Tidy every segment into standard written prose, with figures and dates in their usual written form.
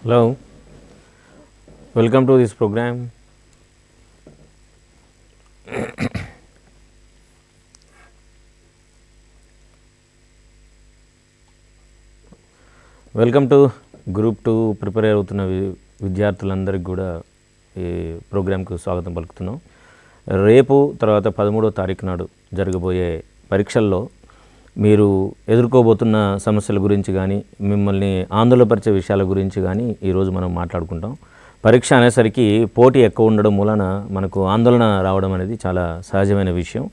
Hello, welcome to this program. Welcome to group 2 prepare అవుతున్న విద్యార్థులందరికీ కూడా ఈ ప్రోగ్రామ్కు స్వాగతం పలుకుతున్నాం. రేపు తర్వాత 13వ తారీఖు నాడు జరగబోయే పరీక్షల్లో మీరు ఎదుర్కోబోతున్న సమస్యల గురించి కానీ మిమ్మల్ని ఆందోళనపరిచే విషయాల గురించి కానీ ఈరోజు మనం మాట్లాడుకుంటాం. పరీక్ష అనేసరికి పోటీ ఎక్కువ ఉండడం మూలన మనకు ఆందోళన రావడం అనేది చాలా సహజమైన విషయం.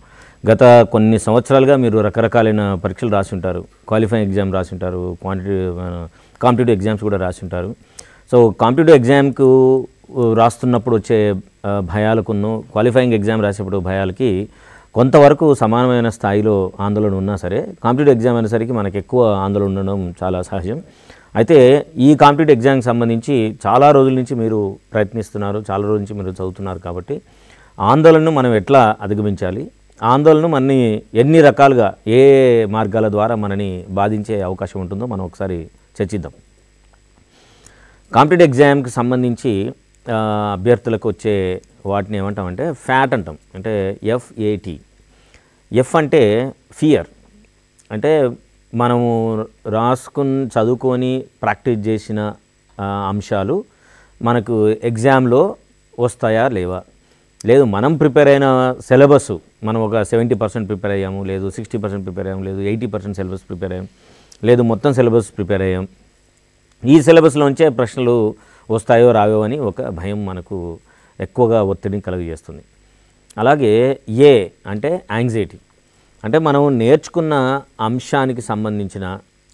గత కొన్ని సంవత్సరాలుగా మీరు రకరకాలైన పరీక్షలు రాసి ఉంటారు. క్వాలిఫైయింగ్ ఎగ్జామ్ రాసి ఉంటారు, కాంపిటేటివ్ ఎగ్జామ్స్ కూడా రాసి ఉంటారు. సో కాంపిటేటివ్ ఎగ్జామ్కు రాస్తున్నప్పుడు వచ్చే భయాలకును క్వాలిఫైయింగ్ ఎగ్జామ్ రాసేప్పుడు భయాలకి కొంతవరకు సమానమైన స్థాయిలో ఆందోళన ఉన్నా సరే కాంపిటేటివ్ ఎగ్జామ్ అనేసరికి మనకు ఎక్కువ ఆందోళన ఉండడం చాలా సహజం. అయితే ఈ కాంపిటేటివ్ ఎగ్జామ్కి సంబంధించి చాలా రోజుల నుంచి మీరు ప్రయత్నిస్తున్నారు, చాలా రోజుల నుంచి మీరు చదువుతున్నారు. కాబట్టి ఆందోళనను మనం ఎట్లా అధిగమించాలి, ఆందోళన మనని ఎన్ని రకాలుగా ఏ మార్గాల ద్వారా మనని బాధించే అవకాశం ఉంటుందో మనం ఒకసారి చర్చిద్దాం. కాంపిటేటివ్ ఎగ్జామ్కి సంబంధించి అభ్యర్థులకు వచ్చే వాటిని ఏమంటామంటే ఫ్యాట్ అంటాం, అంటే FAT. ఎఫ్ అంటే ఫియర్, అంటే మనము చదువుకొని ప్రాక్టీస్ చేసిన అంశాలు మనకు ఎగ్జామ్లో వస్తాయా లేవా, లేదు మనం ప్రిపేర్ అయిన సిలబస్ మనం ఒక 70% ప్రిపేర్ అయ్యాము, లేదు 60% ప్రిపేర్ అయ్యాము, లేదు 80% సిలబస్ ప్రిపేర్ అయ్యాం, లేదు మొత్తం సిలబస్ ప్రిపేర్ అయ్యాం, ఈ సిలబస్లోంచే ప్రశ్నలు వస్తాయో రావో అని ఒక భయం మనకు ఎక్కువగా ఒత్తిడిని కలుగజేస్తుంది. అలాగే ఏ అంటే యాంగ్జైటీ, అంటే మనం నేర్చుకున్న అంశానికి సంబంధించిన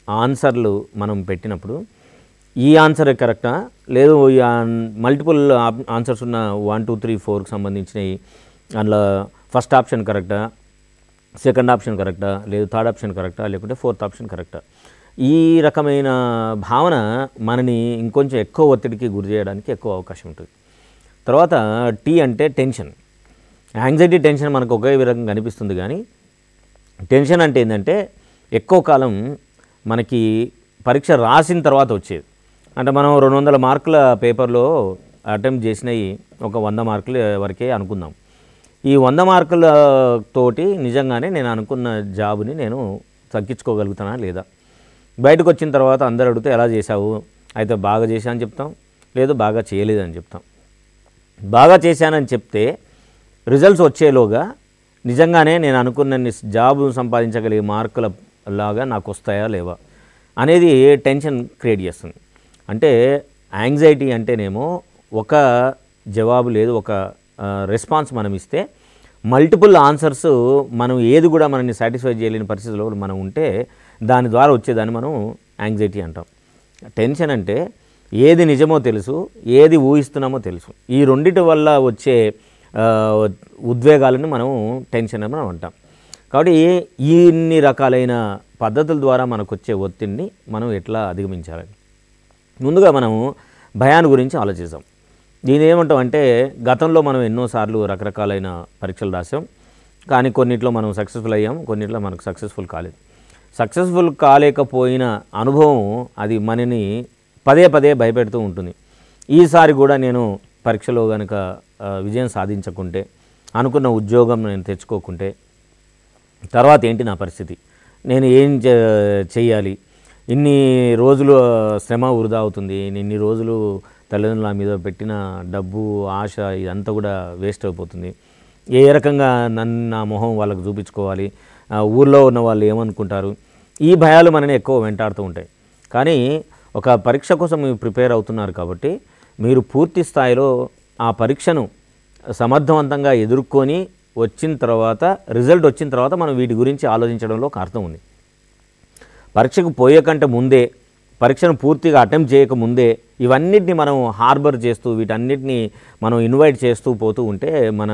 ఆన్సర్లు మనం పెట్టినప్పుడు ఈ ఆన్సర్ కరెక్టా, లేదు మల్టిపుల్ ఆన్సర్స్ ఉన్న 1, 2, 3, 4కి సంబంధించినవి అందులో ఫస్ట్ ఆప్షన్ కరెక్టా, సెకండ్ ఆప్షన్ కరెక్టా, లేదు థర్డ్ ఆప్షన్ కరెక్టా, లేకుంటే ఫోర్త్ ఆప్షన్ కరెక్టా, ఈ రకమైన భావన మనని ఇంకొంచెం ఎక్కువ ఒత్తిడికి గురి చేయడానికి ఎక్కువ అవకాశం ఉంటుంది. తర్వాత టీ అంటే టెన్షన్. యాంగ్జైటీ, టెన్షన్ మనకు ఒకే విధంగా కనిపిస్తుంది, కానీ టెన్షన్ అంటే ఏంటంటే ఎక్కువ కాలం మనకి పరీక్ష రాసిన తర్వాత వచ్చేది. అంటే మనం 200 మార్కుల పేపర్లో అటెంప్ట్ చేసినవి ఒక 100 మార్కుల వరకే అనుకుందాం. ఈ 100 మార్కుల తోటి నిజంగానే నేను అనుకున్న జాబ్ని నేను తగ్గించుకోగలుగుతానా లేదా, బయటకు వచ్చిన తర్వాత అందరు అడిగితే ఎలా చేశావు, అయితే బాగా చేశానని చెప్తాం, లేదు బాగా చేయలేదని చెప్తాం. బాగా చేశానని చెప్తే రిజల్ట్స్ వచ్చేలోగా నిజంగానే నేను అనుకున్న జాబ్ సంపాదించగలిగే మార్కుల లాగా నాకు వస్తాయా లేవా అనేది టెన్షన్ క్రియేట్ చేస్తుంది. అంటే యాంగ్జైటీ అంటేనేమో ఒక జవాబు లేదు, ఒక రెస్పాన్స్ మనం ఇస్తే మల్టిపుల్ ఆన్సర్స్ మనం ఏది కూడా మనల్ని సాటిస్ఫై చేయలేని పరిస్థితిలో మనం ఉంటే దాని ద్వారా వచ్చేదాన్ని మనం యాంగ్జైటీ అంటాం. టెన్షన్ అంటే ఏది నిజమో తెలుసు, ఏది ఊహిస్తున్నామో తెలుసు, ఈ రెండిటి వల్ల వచ్చే ఉద్వేగాలను మనం టెన్షన్ అని మనం అంటాం. కాబట్టి ఇన్ని రకాలైన పద్ధతుల ద్వారా మనకు వచ్చే ఒత్తిడిని మనం ఎట్లా అధిగమించాలి. ముందుగా మనము భయాన్ని గురించి ఆలోచిస్తాం. దీని ఏమంటాం అంటే గతంలో మనం ఎన్నోసార్లు రకరకాలైన పరీక్షలు రాసాం, కానీ కొన్నిట్లో మనం సక్సెస్ఫుల్ అయ్యాం, కొన్నిట్లో మనకు సక్సెస్ఫుల్ కాలేదు. సక్సెస్ఫుల్ కాలేకపోయిన అనుభవం అది మనని పదే పదే భయపెడుతూ ఉంటుంది. ఈసారి కూడా నేను పరీక్షలో కనుక విజయం సాధించకుంటే, అనుకున్న ఉద్యోగం నేను తెచ్చుకోకుంటే తర్వాత ఏంటి నా పరిస్థితి, నేను ఏం చెయ్యాలి, ఇన్ని రోజులు శ్రమ వృధా అవుతుంది, ఇన్ని రోజులు తల్లిదండ్రుల మీద పెట్టిన డబ్బు ఆశ ఇదంతా కూడా వేస్ట్ అయిపోతుంది, ఏ రకంగా నా మొహం వాళ్ళకు చూపించుకోవాలి, ఊళ్ళో ఉన్న వాళ్ళు ఏమనుకుంటారు, ఈ భయాలు మనని ఎక్కువ వెంటాడుతూ ఉంటాయి. కానీ ఒక పరీక్ష కోసం మీరు ప్రిపేర్ అవుతున్నారు కాబట్టి మీరు పూర్తి స్థాయిలో ఆ పరీక్షను సమర్థవంతంగా ఎదుర్కొని వచ్చిన తర్వాత రిజల్ట్ వచ్చిన తర్వాత మనం వీటి గురించి ఆలోచించడంలో ఒక అర్థం ఉంది. పరీక్షకు పోయే కంటే ముందే, పరీక్షను పూర్తిగా అటెంప్ట్ చేయకముందే ఇవన్నిటిని మనం హార్బర్ చేస్తూ వీటన్నిటిని మనం ఇన్వైట్ చేస్తూ పోతూ ఉంటే మన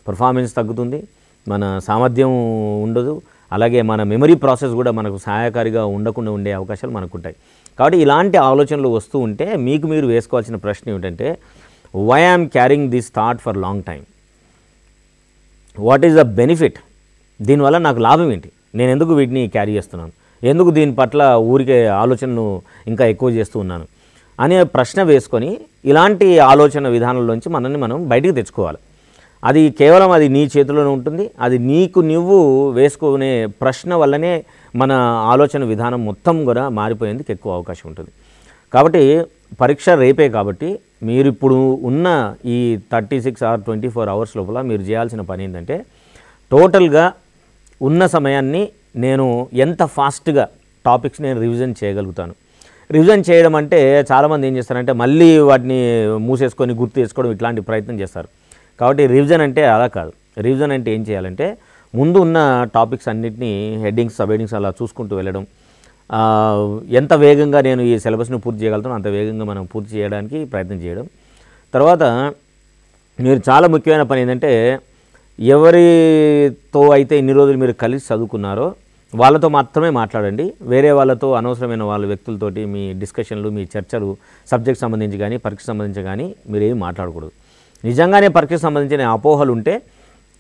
పర్ఫార్మెన్స్ తగ్గుతుంది, మన సామర్థ్యం ఉండదు, అలాగే మన మెమరీ ప్రాసెస్ కూడా మనకు సహాయకారిగా ఉండకుండా ఉండే అవకాశాలు మనకు ఉంటాయి. కాబట్టి ఇలాంటి ఆలోచనలు వస్తూ ఉంటే మీకు మీరు వేసుకోవాల్సిన ప్రశ్న ఏమిటంటే, why I'm carrying this thought for long time, what is the benefit, దీనివల్ల నాకు లాభం ఏంటి, నేను ఎందుకు వీటిని క్యారీ చేస్తున్నాను, ఎందుకు దీని పట్ల ఊరికే ఆలోచనను ఇంకా ఎక్కువ చేస్తూ ఉన్నాను. అనే ప్రశ్న వేసుకొని ఇలాంటి ఆలోచన విధానంలోంచి మనల్ని మనం బయటికి తెచ్చుకోవాలి. అది కేవలం అది నీ చేతిలోనే ఉంటుంది. అది నీకు నువ్వు వేసుకునే ప్రశ్న వల్లనే మన ఆలోచన విధానం మొత్తం కూడా మారిపోయేందుకు ఎక్కువ అవకాశం ఉంటుంది. కాబట్టి పరీక్ష రేపే కాబట్టి మీరు ఇప్పుడు ఉన్న ఈ 36 or 24 అవర్స్ లోపల మీరు చేయాల్సిన పని ఏంటంటే టోటల్గా ఉన్న సమయాన్ని నేను ఎంత ఫాస్ట్గా టాపిక్స్ నేను రివిజన్ చేయగలుగుతాను. రివిజన్ చేయడం అంటే చాలామంది ఏం చేస్తారంటే మళ్ళీ వాటిని మూసేసుకొని గుర్తు చేసుకోవడం ఇట్లాంటి ప్రయత్నం చేస్తారు. కాబట్టి రివిజన్ అంటే అలా కాదు. రివిజన్ అంటే ఏం చేయాలంటే ముందు ఉన్న టాపిక్స్ అన్నింటినీ హెడ్డింగ్స్ సబ్ హెడ్డింగ్స్ అలా చూసుకుంటూ వెళ్ళడం. ఎంత వేగంగా నేను ఈ సిలబస్ని పూర్తి చేయగలుగుతానో అంత వేగంగా మనం పూర్తి చేయడానికి ప్రయత్నం చేయడం. తర్వాత మీరు చాలా ముఖ్యమైన పని ఏంటంటే ఎవరితో అయితే ఇన్ని రోజులు మీరు కలిసి చదువుకున్నారో వాళ్ళతో మాత్రమే మాట్లాడండి. వేరే వాళ్ళతో అనవసరమైన వాళ్ళ వ్యక్తులతోటి మీ డిస్కషన్లు మీ చర్చలు సబ్జెక్ట్ సంబంధించి కానీ పరీక్ష సంబంధించి కానీ మీరేమి మాట్లాడకూడదు. నిజంగానే పరీక్షకు సంబంధించిన అపోహలు ఉంటే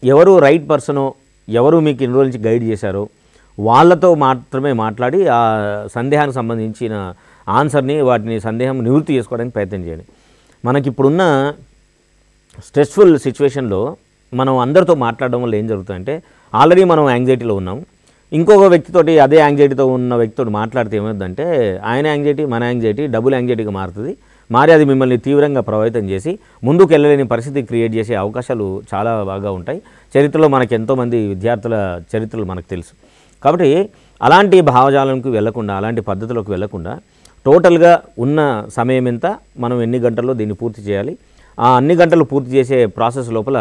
ఎవరు రైట్ పర్సనో ఎవరు మీకు ఇన్ని రోజుల నుంచి గైడ్ చేశారో వాళ్ళతో మాత్రమే మాట్లాడి ఆ సందేహానికి సంబంధించిన ఆన్సర్ని వాటిని సందేహం నివృత్తి చేసుకోవడానికి ప్రయత్నం చేయండి. మనకి ఇప్పుడున్న స్ట్రెస్ఫుల్ సిచ్యువేషన్లో మనం అందరితో మాట్లాడడం వల్ల ఏం జరుగుతుందంటే ఆల్రెడీ మనం యాంగ్జైటీలో ఉన్నాం. ఇంకొక వ్యక్తితోటి అదే యాంగ్జైటీతో ఉన్న వ్యక్తితో మాట్లాడితే ఏమవుతుందంటే ఆయన యాంగ్జైటీ మన యాంగ్జైటీ డబుల్ యాంగ్జైటీగా మారుతుంది. మారి అది మిమ్మల్ని తీవ్రంగా ప్రభావితం చేసి ముందుకు వెళ్ళలేని పరిస్థితి క్రియేట్ చేసే అవకాశాలు చాలా బాగా ఉంటాయి. చరిత్రలో మనకు ఎంతోమంది విద్యార్థుల చరిత్రలు మనకు తెలుసు. కాబట్టి అలాంటి భావజాలంకి వెళ్లకుండా అలాంటి పద్ధతులకు వెళ్లకుండా టోటల్గా ఉన్న సమయం ఎంత మనం ఎన్ని గంటల్లో దీన్ని పూర్తి చేయాలి, ఆ అన్ని గంటలు పూర్తి చేసే ప్రాసెస్ లోపల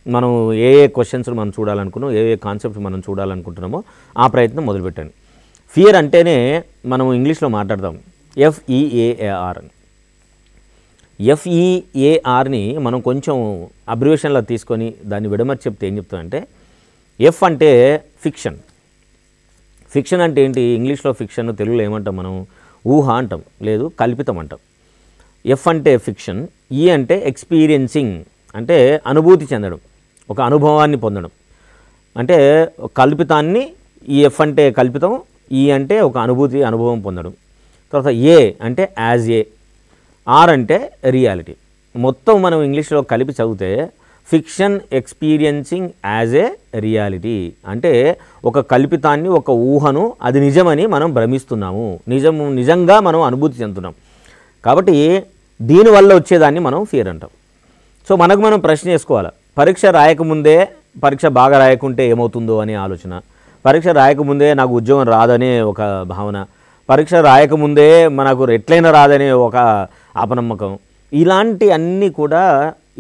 మనం ఏ క్వశ్చన్స్ మనం చూడాలనుకున్నామో ఏ కాన్సెప్ట్స్ మనం చూడాలనుకుంటున్నామో ఆ ప్రయత్నం మొదలుపెట్టండి. ఫియర్ అంటేనే మనం ఇంగ్లీష్లో మాట్లాడతాం FEAR అని. FEARని మనం కొంచెం అబ్రివేషన్లో తీసుకొని దాన్ని విడమర్చి చెప్తే ఏం చెప్తామంటే ఎఫ్ అంటే ఫిక్షన్. ఫిక్షన్ అంటే ఏంటి? ఇంగ్లీష్లో ఫిక్షన్, తెలుగులో ఏమంటాం మనం? ఊహ అంటాం, లేదు కల్పితం అంటాం. ఎఫ్ అంటే ఫిక్షన్, ఈ అంటే ఎక్స్పీరియన్సింగ్ అంటే అనుభూతి చెందడం, ఒక అనుభవాన్ని పొందడం. అంటే కల్పితాన్ని ఈ ఎఫ్ అంటే కల్పితం, ఈ అంటే ఒక అనుభవం పొందడం. తర్వాత ఏ అంటే యాజ్ ఏ, ఆర్ అంటే రియాలిటీ. మొత్తం మనం ఇంగ్లీష్లో కలిపి చదివితే fiction experiencing as a reality అంటే ఒక కల్పితాన్ని ఒక ఊహను అది నిజమని మనం భ్రమిస్తున్నాము, నిజంగా మనం అనుభూతి చెందుతున్నాం. కాబట్టి దీనివల్ల వచ్చేదాన్ని మనం ఫియర్ అంటాం. సో మనకు మనం ప్రశ్న చేసుకోవాలి. పరీక్ష రాయకముందే పరీక్ష బాగా రాయకుంటే ఏమవుతుందో అనే ఆలోచన, పరీక్ష రాయకముందే నాకు ఉద్యోగం రాదనే ఒక భావన, పరీక్ష రాయకముందే మనకు ఎట్లయినా రాదనే ఒక అపనమ్మకం, ఇలాంటి అన్నీ కూడా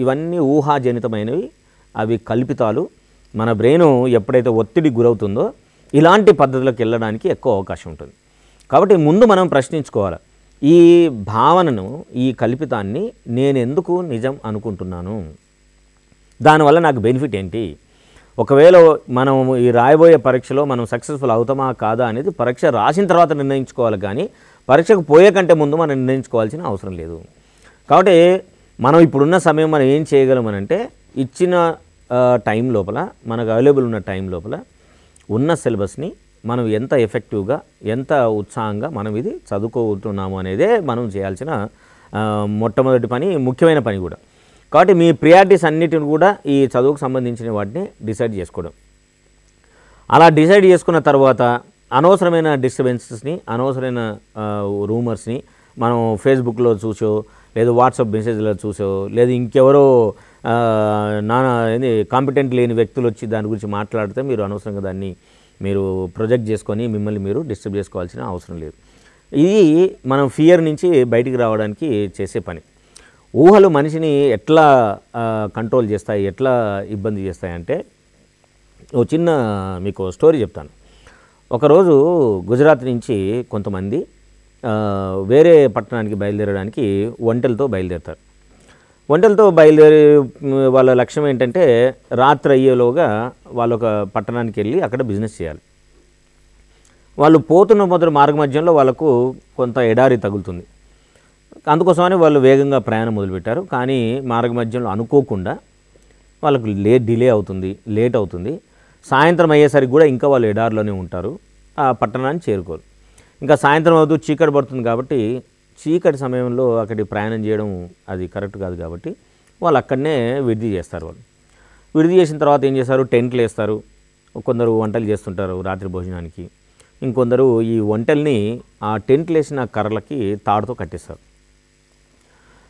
ఇవన్నీ ఊహాజనితమైనవి, అవి కల్పితాలు. మన బ్రెయిన్ ఎప్పుడైతే ఒత్తిడికి గురవుతుందో ఇలాంటి పద్ధతులకు వెళ్ళడానికి ఎక్కువ అవకాశం ఉంటుంది. కాబట్టి ముందు మనం ప్రశ్నించుకోవాలి, ఈ భావనను ఈ కల్పితాన్ని నేను ఎందుకు నిజం అనుకుంటున్నాను, దానివల్ల నాకు బెనిఫిట్ ఏంటి? ఒకవేళ మనం ఈ రాయబోయే పరీక్షలో మనం సక్సెస్ఫుల్ అవుతామా కాదా అనేది పరీక్ష రాసిన తర్వాత నిర్ణయించుకోవాలి, కానీ పరీక్షకు పోయే కంటే ముందు మనం నిర్ణయించుకోవాల్సిన అవసరం లేదు. కాబట్టి మనం ఇప్పుడున్న సమయం మనం ఏం చేయగలమనంటే ఇచ్చిన టైం లోపల మనకు అవైలబుల్ ఉన్న టైం లోపల ఉన్న సిలబస్ని మనం ఎంత ఎఫెక్టివ్గా ఎంత ఉత్సాహంగా మనం ఇది చదువుకుంటున్నాము అనేదే మనం చేయాల్సిన మొట్టమొదటి పని, ముఖ్యమైన పని కూడా. కాబట్టి మీ ప్రియారిటీస్ అన్నిటిని కూడా ఈ చదువుకు సంబంధించిన వాటిని డిసైడ్ చేసుకోవడం. అలా డిసైడ్ చేసుకున్న తర్వాత అనవసరమైన డిస్టర్బెన్సెస్ని, అనవసరమైన రూమర్స్ని మనం ఫేస్బుక్లో చూసో, లేదు వాట్సాప్ మెసేజ్లో చూసో, లేదు ఇంకెవరో కాంపిటెంట్ లేని వ్యక్తులు వచ్చి దాని గురించి మాట్లాడితే మీరు అనవసరంగా దాన్ని మీరు ప్రొజెక్ట్ చేసుకొని మిమ్మల్ని మీరు డిస్టర్బ్ చేసుకోవాల్సిన అవసరం లేదు. ఇది మనం ఫియర్ నుంచి బయటికి రావడానికి చేసే పని. ఊహలు మనిషిని ఎట్లా కంట్రోల్ చేస్తాయి, ఎట్లా ఇబ్బంది చేస్తాయి అంటే ఓ చిన్న మీకు స్టోరీ చెప్తాను. ఒకరోజు గుజరాత్ నుంచి కొంతమంది వేరే పట్టణానికి బయలుదేరడానికి ఒంటెలతో బయలుదేరుతారు. ఒంటెలతో బయలుదేరి వాళ్ళ లక్ష్యం ఏంటంటే రాత్రి అయ్యేలోగా వాళ్ళు ఒక పట్టణానికి వెళ్ళి అక్కడ బిజినెస్ చేయాలి. వాళ్ళు పోతున్న మొదటి మార్గ మధ్యంలో వాళ్ళకు కొంత ఎడారి తగులుతుంది. అందుకోసమని వాళ్ళు వేగంగా ప్రయాణం మొదలుపెట్టారు. కానీ మార్గ మధ్యంలో అనుకోకుండా వాళ్ళకు డిలే అవుతుంది, లేట్ అవుతుంది. సాయంత్రం అయ్యేసరికి కూడా ఇంకా వాళ్ళు ఎడారిలోనే ఉంటారు, ఆ పట్టణాన్ని చేరుకోరు. ఇంకా సాయంత్రం అవుతూ చీకటి పడుతుంది కాబట్టి చీకటి సమయంలో అక్కడికి ప్రయాణం చేయడం అది కరెక్ట్ కాదు కాబట్టి వాళ్ళు అక్కడనే విడిది చేస్తారు. వాళ్ళు విడిది చేసిన తర్వాత ఏం చేస్తారు, టెంట్లు వేస్తారు. కొందరు వంటలు చేస్తుంటారు రాత్రి భోజనానికి. ఇంకొందరు ఈ వంటల్ని ఆ టెంట్లు వేసిన కర్రలకి తాడుతో కట్టేస్తారు.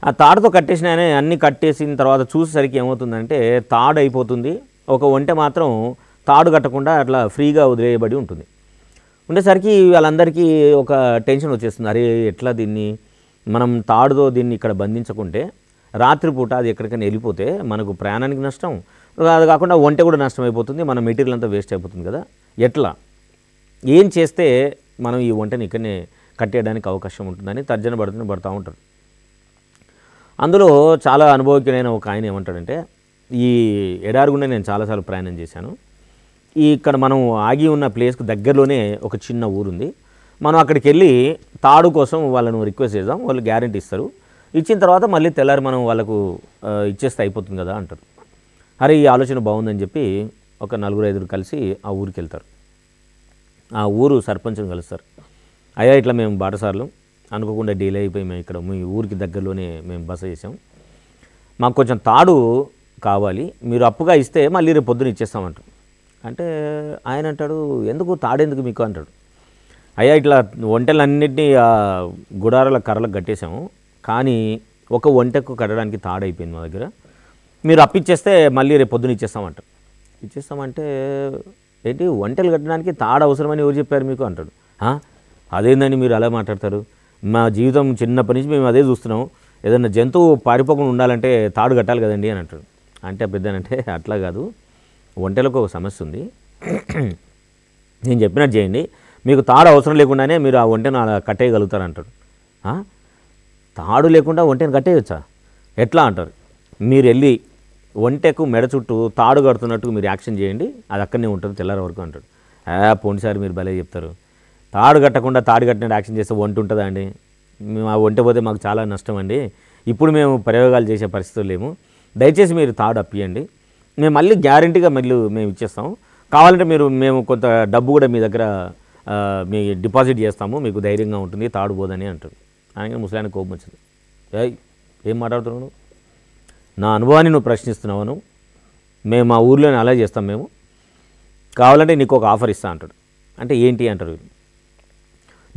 ఆ తాడుతో కట్టేసిన అన్నీ కట్టేసిన తర్వాత చూసేసరికి ఏమవుతుందంటే తాడు అయిపోతుంది. ఒక వంట మాత్రం తాడు కట్టకుండా అట్లా ఫ్రీగా వదిలేయబడి ఉంటుంది. ఉండేసరికి వాళ్ళందరికీ ఒక టెన్షన్ వచ్చేస్తుంది. అరే ఎట్లా దీన్ని మనం తాడుతో దీన్ని ఇక్కడ బంధించకుంటే రాత్రిపూట అది ఎక్కడికైనా వెళ్ళిపోతే మనకు ప్రయాణానికి నష్టం, అది కాకుండా వంట కూడా నష్టం అయిపోతుంది, మన మెటీరియల్ అంతా వేస్ట్ అయిపోతుంది కదా. ఎట్లా ఏం చేస్తే మనం ఈ వంటని ఇక్కడనే కట్టేయడానికి అవకాశం ఉంటుందని తర్జన పడుతూ ఉంటారు. అందులో చాలా అనుభవజ్ఞుడైన ఒక ఆయన ఏమంటాడంటే, ఈ ఎడారుగుండా నేను చాలాసార్లు ప్రయాణం చేశాను. ఇక్కడ మనం ఆగి ఉన్న ప్లేస్కు దగ్గరలోనే ఒక చిన్న ఊరుంది. మనం అక్కడికి వెళ్ళి తాడు కోసం వాళ్ళను రిక్వెస్ట్ చేద్దాం, వాళ్ళు గ్యారెంటీ ఇస్తారు. ఇచ్చిన తర్వాత మళ్ళీ తెల్లారి మనం వాళ్ళకు ఇచ్చేస్తే అయిపోతుంది కదా అంటారు. అరే ఈ ఆలోచన బాగుందని చెప్పి ఒక 4-5 కలిసి ఆ ఊరికి వెళ్తారు. ఆ ఊరు సర్పంచ్ని కలుస్తారు. అయ్యా ఇట్లా మేము బాటసార్లు అనుకోకుండా డీలే అయిపోయి మేము ఇక్కడ మీ ఊరికి దగ్గరలోనే మేము బస చేసాం, మాకు కొంచెం తాడు కావాలి, మీరు అప్పుగా ఇస్తే మళ్ళీ రేపు పొద్దున ఇచ్చేస్తామంటారు. అంటే ఆయన అంటాడు, ఎందుకు తాడెందుకు మీకు అంటాడు. అయ్యా ఇట్లా వంటలన్నింటినీ ఆ గుడారాల కర్రలకు కట్టేసాము, కానీ ఒక వంటకు కట్టడానికి తాడైపోయింది మా దగ్గర, మీరు అప్పిచ్చేస్తే మళ్ళీ రేపు పొద్దున ఇచ్చేస్తామంటారు. ఇచ్చేస్తామంటే ఏంటి వంటలు కట్టడానికి తాడు అవసరమని ఎవరు చెప్పారు మీకు అంటాడు. అదేందని మీరు అలా మాట్లాడతారు, మా జీవితం చిన్నప్పటి నుంచి మేము అదే చూస్తున్నాం, ఏదన్నా జంతువు పారిపోకుండా ఉండాలంటే తాడు కట్టాలి కదండి అని అంటాడు. అంటే పెద్దనంటే అట్లా కాదు, వంటలకు ఒక సమస్య ఉంది, నేను చెప్పినట్టు చేయండి, మీకు తాడు అవసరం లేకుండానే మీరు ఆ వంటను అలా కట్టేయగలుగుతారు అంటాడు. తాడు లేకుండా వంటను కట్టేయచ్చా ఎట్లా అంటారు. మీరు వెళ్ళి వంటకు మెడ చుట్టూ తాడు కడుతున్నట్టు మీరు యాక్షన్ చేయండి, అది అక్కడనే ఉంటుంది తెల్లారి వరకు అంటాడు. పోయినసారి మీరు భలే చెప్తారు, తాడు కట్టకుండా తాడు కట్టినట్టు యాక్షన్ చేస్తే వంట ఉంటుందా అండి, మేము ఆ వంట పోతే మాకు చాలా నష్టం అండి, ఇప్పుడు మేము ప్రయోగాలు చేసే పరిస్థితులు లేము, దయచేసి మీరు తాడు అప్పియండి, మేము మళ్ళీ గ్యారంటీగా మళ్ళీ మేము ఇచ్చేస్తాము, కావాలంటే మేము కొంత డబ్బు కూడా మీ దగ్గర మీ డిపాజిట్ చేస్తాము, మీకు ధైర్యంగా ఉంటుంది, తాడు పోదని అంటాడు. ఆయన ముసలాయన కోపం వచ్చింది. ఏం మాట్లాడుతున్నావు, నా అనుభవాన్ని నువ్వు ప్రశ్నిస్తున్నావు, మేము మా ఊర్లోనే అలా చేస్తాం, మేము కావాలంటే నీకు ఒక ఆఫర్ ఇస్తా అంటాడు. అంటే ఏంటి అంటారు,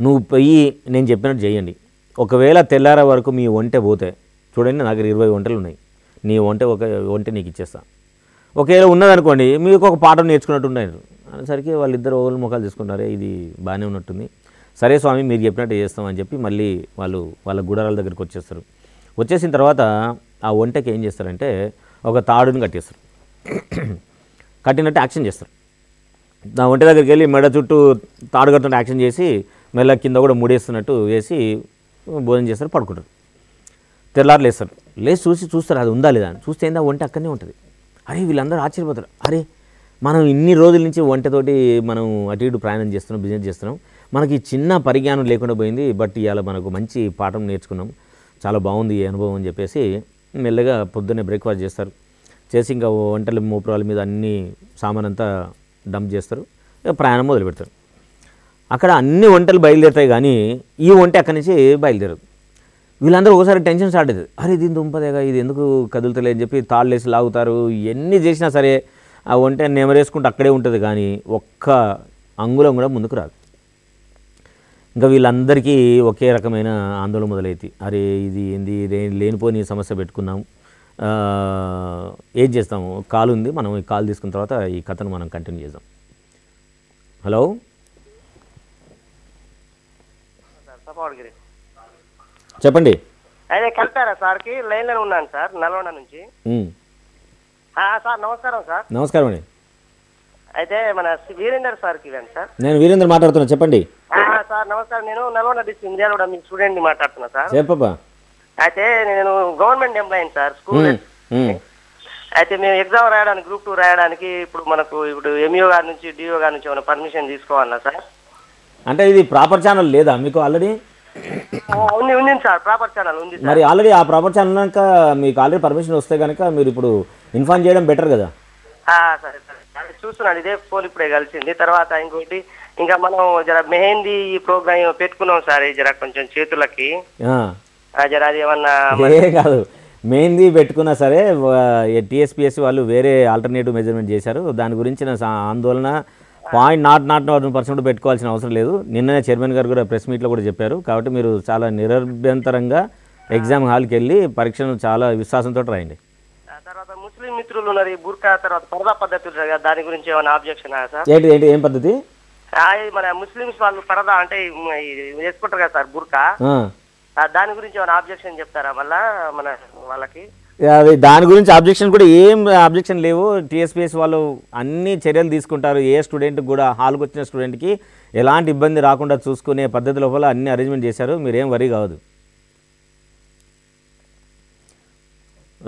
నువ్వు పోయి నేను చెప్పినట్టు చేయండి, ఒకవేళ తెల్లార వరకు మీ వంట పోతే చూడండి నా దగ్గర 20 వంటలు ఉన్నాయి, నీ ఒక వంట నీకు ఇచ్చేస్తా, ఒకవేళ ఉన్నదనుకోండి మీకు ఒక పాఠం నేర్చుకున్నట్టు ఉన్నాయి అనేసరికి వాళ్ళిద్దరు ఓళ్ళు ముఖాలు తీసుకున్నారే ఇది బాగానే ఉన్నట్టుంది, సరే స్వామి మీరు చెప్పినట్టు చేస్తామని చెప్పి మళ్ళీ వాళ్ళ గుడారాల దగ్గరికి వచ్చేస్తారు. వచ్చేసిన తర్వాత ఆ వంటకి ఏం చేస్తారంటే ఒక తాడుని కట్టేస్తారు, కట్టినట్టు యాక్షన్ చేస్తారు. ఆ వంట దగ్గరికి వెళ్ళి మెడ చుట్టూ తాడు కట్టినట్టు యాక్షన్ చేసి మెల్ల కింద కూడా ముడేస్తున్నట్టు వేసి భోజనం చేస్తారు, పడుకుంటారు. తెల్లారు లేస్తారు, లేచి చూస్తారు అది ఉందా లేదా అని, చూస్తే ఏందా వంట అక్కడనే ఉంటుంది. అరే వీళ్ళందరూ ఆశ్చర్యపోతారు, అరే మనం ఇన్ని రోజుల నుంచి వంటతోటి మనం అటు ఇటు ప్రయాణం చేస్తున్నాం, బిజినెస్ చేస్తున్నాం, మనకి చిన్న పరిజ్ఞానం లేకుండా పోయింది, బట్ ఇవాళ మనకు మంచి పాఠం నేర్చుకున్నాం, చాలా బాగుంది ఈ అనుభవం అని చెప్పేసి మెల్లగా పొద్దున్నే బ్రేక్ఫాస్ట్ చేస్తారు. చేసి ఇంకా వంటల మోపురాల మీద అన్ని సామాన్ అంతా డంప్ చేస్తారు, ప్రయాణం మొదలు పెడతారు. అక్కడ అన్ని వంటలు బయలుదేరుతాయి కానీ ఈ వంట అక్కడి నుంచి బయలుదేరదు. వీళ్ళందరూ ఒకసారి టెన్షన్ స్టార్ట్ అవుతుంది, అరే దీని దుంపదేగా ఇది ఎందుకు కదులుతలే అని చెప్పి తాళ్ళేసి లాగుతారు. ఎన్ని చేసినా సరే ఆ వంట నెమరేసుకుంటూ అక్కడే ఉంటుంది కానీ ఒక్క అంగుళం కూడా ముందుకు రాదు. ఇంకా వీళ్ళందరికీ ఒకే రకమైన ఆందోళన మొదలైంది, అరే ఇది ఏంది లేనిపోని సమస్య పెట్టుకున్నాం, ఏం చేస్తాము, కాల్ ఉంది, మనం ఈ కాల్ తీసుకున్న తర్వాత ఈ కథను మనం కంటిన్యూ చేద్దాం. హలో చెప్పండి. అదే కలిపారా సార్కి లైన్లో ఉన్నాను సార్, నల్గొండ నుంచి. సార్ నమస్కారం సార్. నమస్కారం అండి. అయితే మన వీరేందర్ సార్కి ఇవ్వండి సార్. నేను వీరేందర్ మాట్లాడుతున్నా, చెప్పండి. సార్ నమస్కారం, నేను నల్గొండ డిస్ట్రిక్ట్ ఇండియాలో మీ స్టూడెంట్ని మాట్లాడుతున్నా సార్. చెప్పబ్బా. అయితే నేను గవర్నమెంట్ ఎంప్లాయీ సార్, స్కూల్. అయితే మేము ఎగ్జామ్ రాయడానికి గ్రూప్ 2 రాయడానికి ఇప్పుడు ఎంఈఓ గారి నుంచి డిఓ గారి నుంచి ఏమైనా పర్మిషన్ తీసుకోవాలా సార్? అంటే ఇది ప్రాపర్ ఛానల్ లేదా మీకు ఆల్రెడీ? ఉంది సార్, ప్రాపర్ ఛానల్ ఉంది. మరి ఆల్రెడీ ఆ ప్రాపర్ ఛానల్ ఉన్నాక మీకు ఆల్రెడీ పర్మిషన్ వస్తే కనుక మీరు ఇప్పుడు ఇన్ఫార్మ్ చేయడం బెటర్ కదా. సరే సార్, చూస్తున్నాను, ఇదే ఫోన్ ఇప్పుడే కలిసింది. తర్వాత ఇంకోటి ఇంకా మనం జర మెహందీ ప్రోగ్రామ్ పెట్టుకున్నాం సార్, జర కొంచెం చేతులకి జర అది ఏమన్నా కాదు, మెహందీ పెట్టుకున్నా సరే టీఎస్పీఎస్సీ వాళ్ళు వేరే ఆల్టర్నేటివ్ మెజర్మెంట్ చేశారు. దాని గురించిన ఆందోళన 0.01% పెట్టుకోవాల్సిన అవసరం లేదు. నిన్ననే చైర్మన్ గారు కూడా ప్రెస్ మీట్లో కూడా చెప్పారు. కాబట్టి మీరు చాలా నిరభ్యంతరంగా ఎగ్జామ్ హాల్కి వెళ్ళి పరీక్షను చాలా విశ్వాసంతో రాయండి. తర్వాత ముస్లిం మిత్రులు ఉన్నారు, బుర్కా తర్వాత పరదా పద్ధతులు, దాని గురించి ఏమైనా ఆబ్జెక్షన్ సార్? ఏంటి ఏం పద్ధతి? మన ముస్లిమ్స్ వాళ్ళు పరదా అంటే వేసుకుంటారు కదా సార్ బుర్కా, దాని గురించి ఏమైనా ఆబ్జెక్షన్ చెప్తారా మళ్ళా మన వాళ్ళకి? అది దాని గురించి ఆబ్జెక్షన్ కూడా ఏం ఆబ్జెక్షన్ లేవు. టీఎస్పీఎస్ వాళ్ళు అన్ని చర్యలు తీసుకుంటారు. ఏ స్టూడెంట్కి కూడా హాల్కి వచ్చిన స్టూడెంట్కి ఎలాంటి ఇబ్బంది రాకుండా చూసుకునే పద్ధతి లోపల అన్ని అరేంజ్మెంట్ చేశారు. మీరేం వరీ కావద్దు.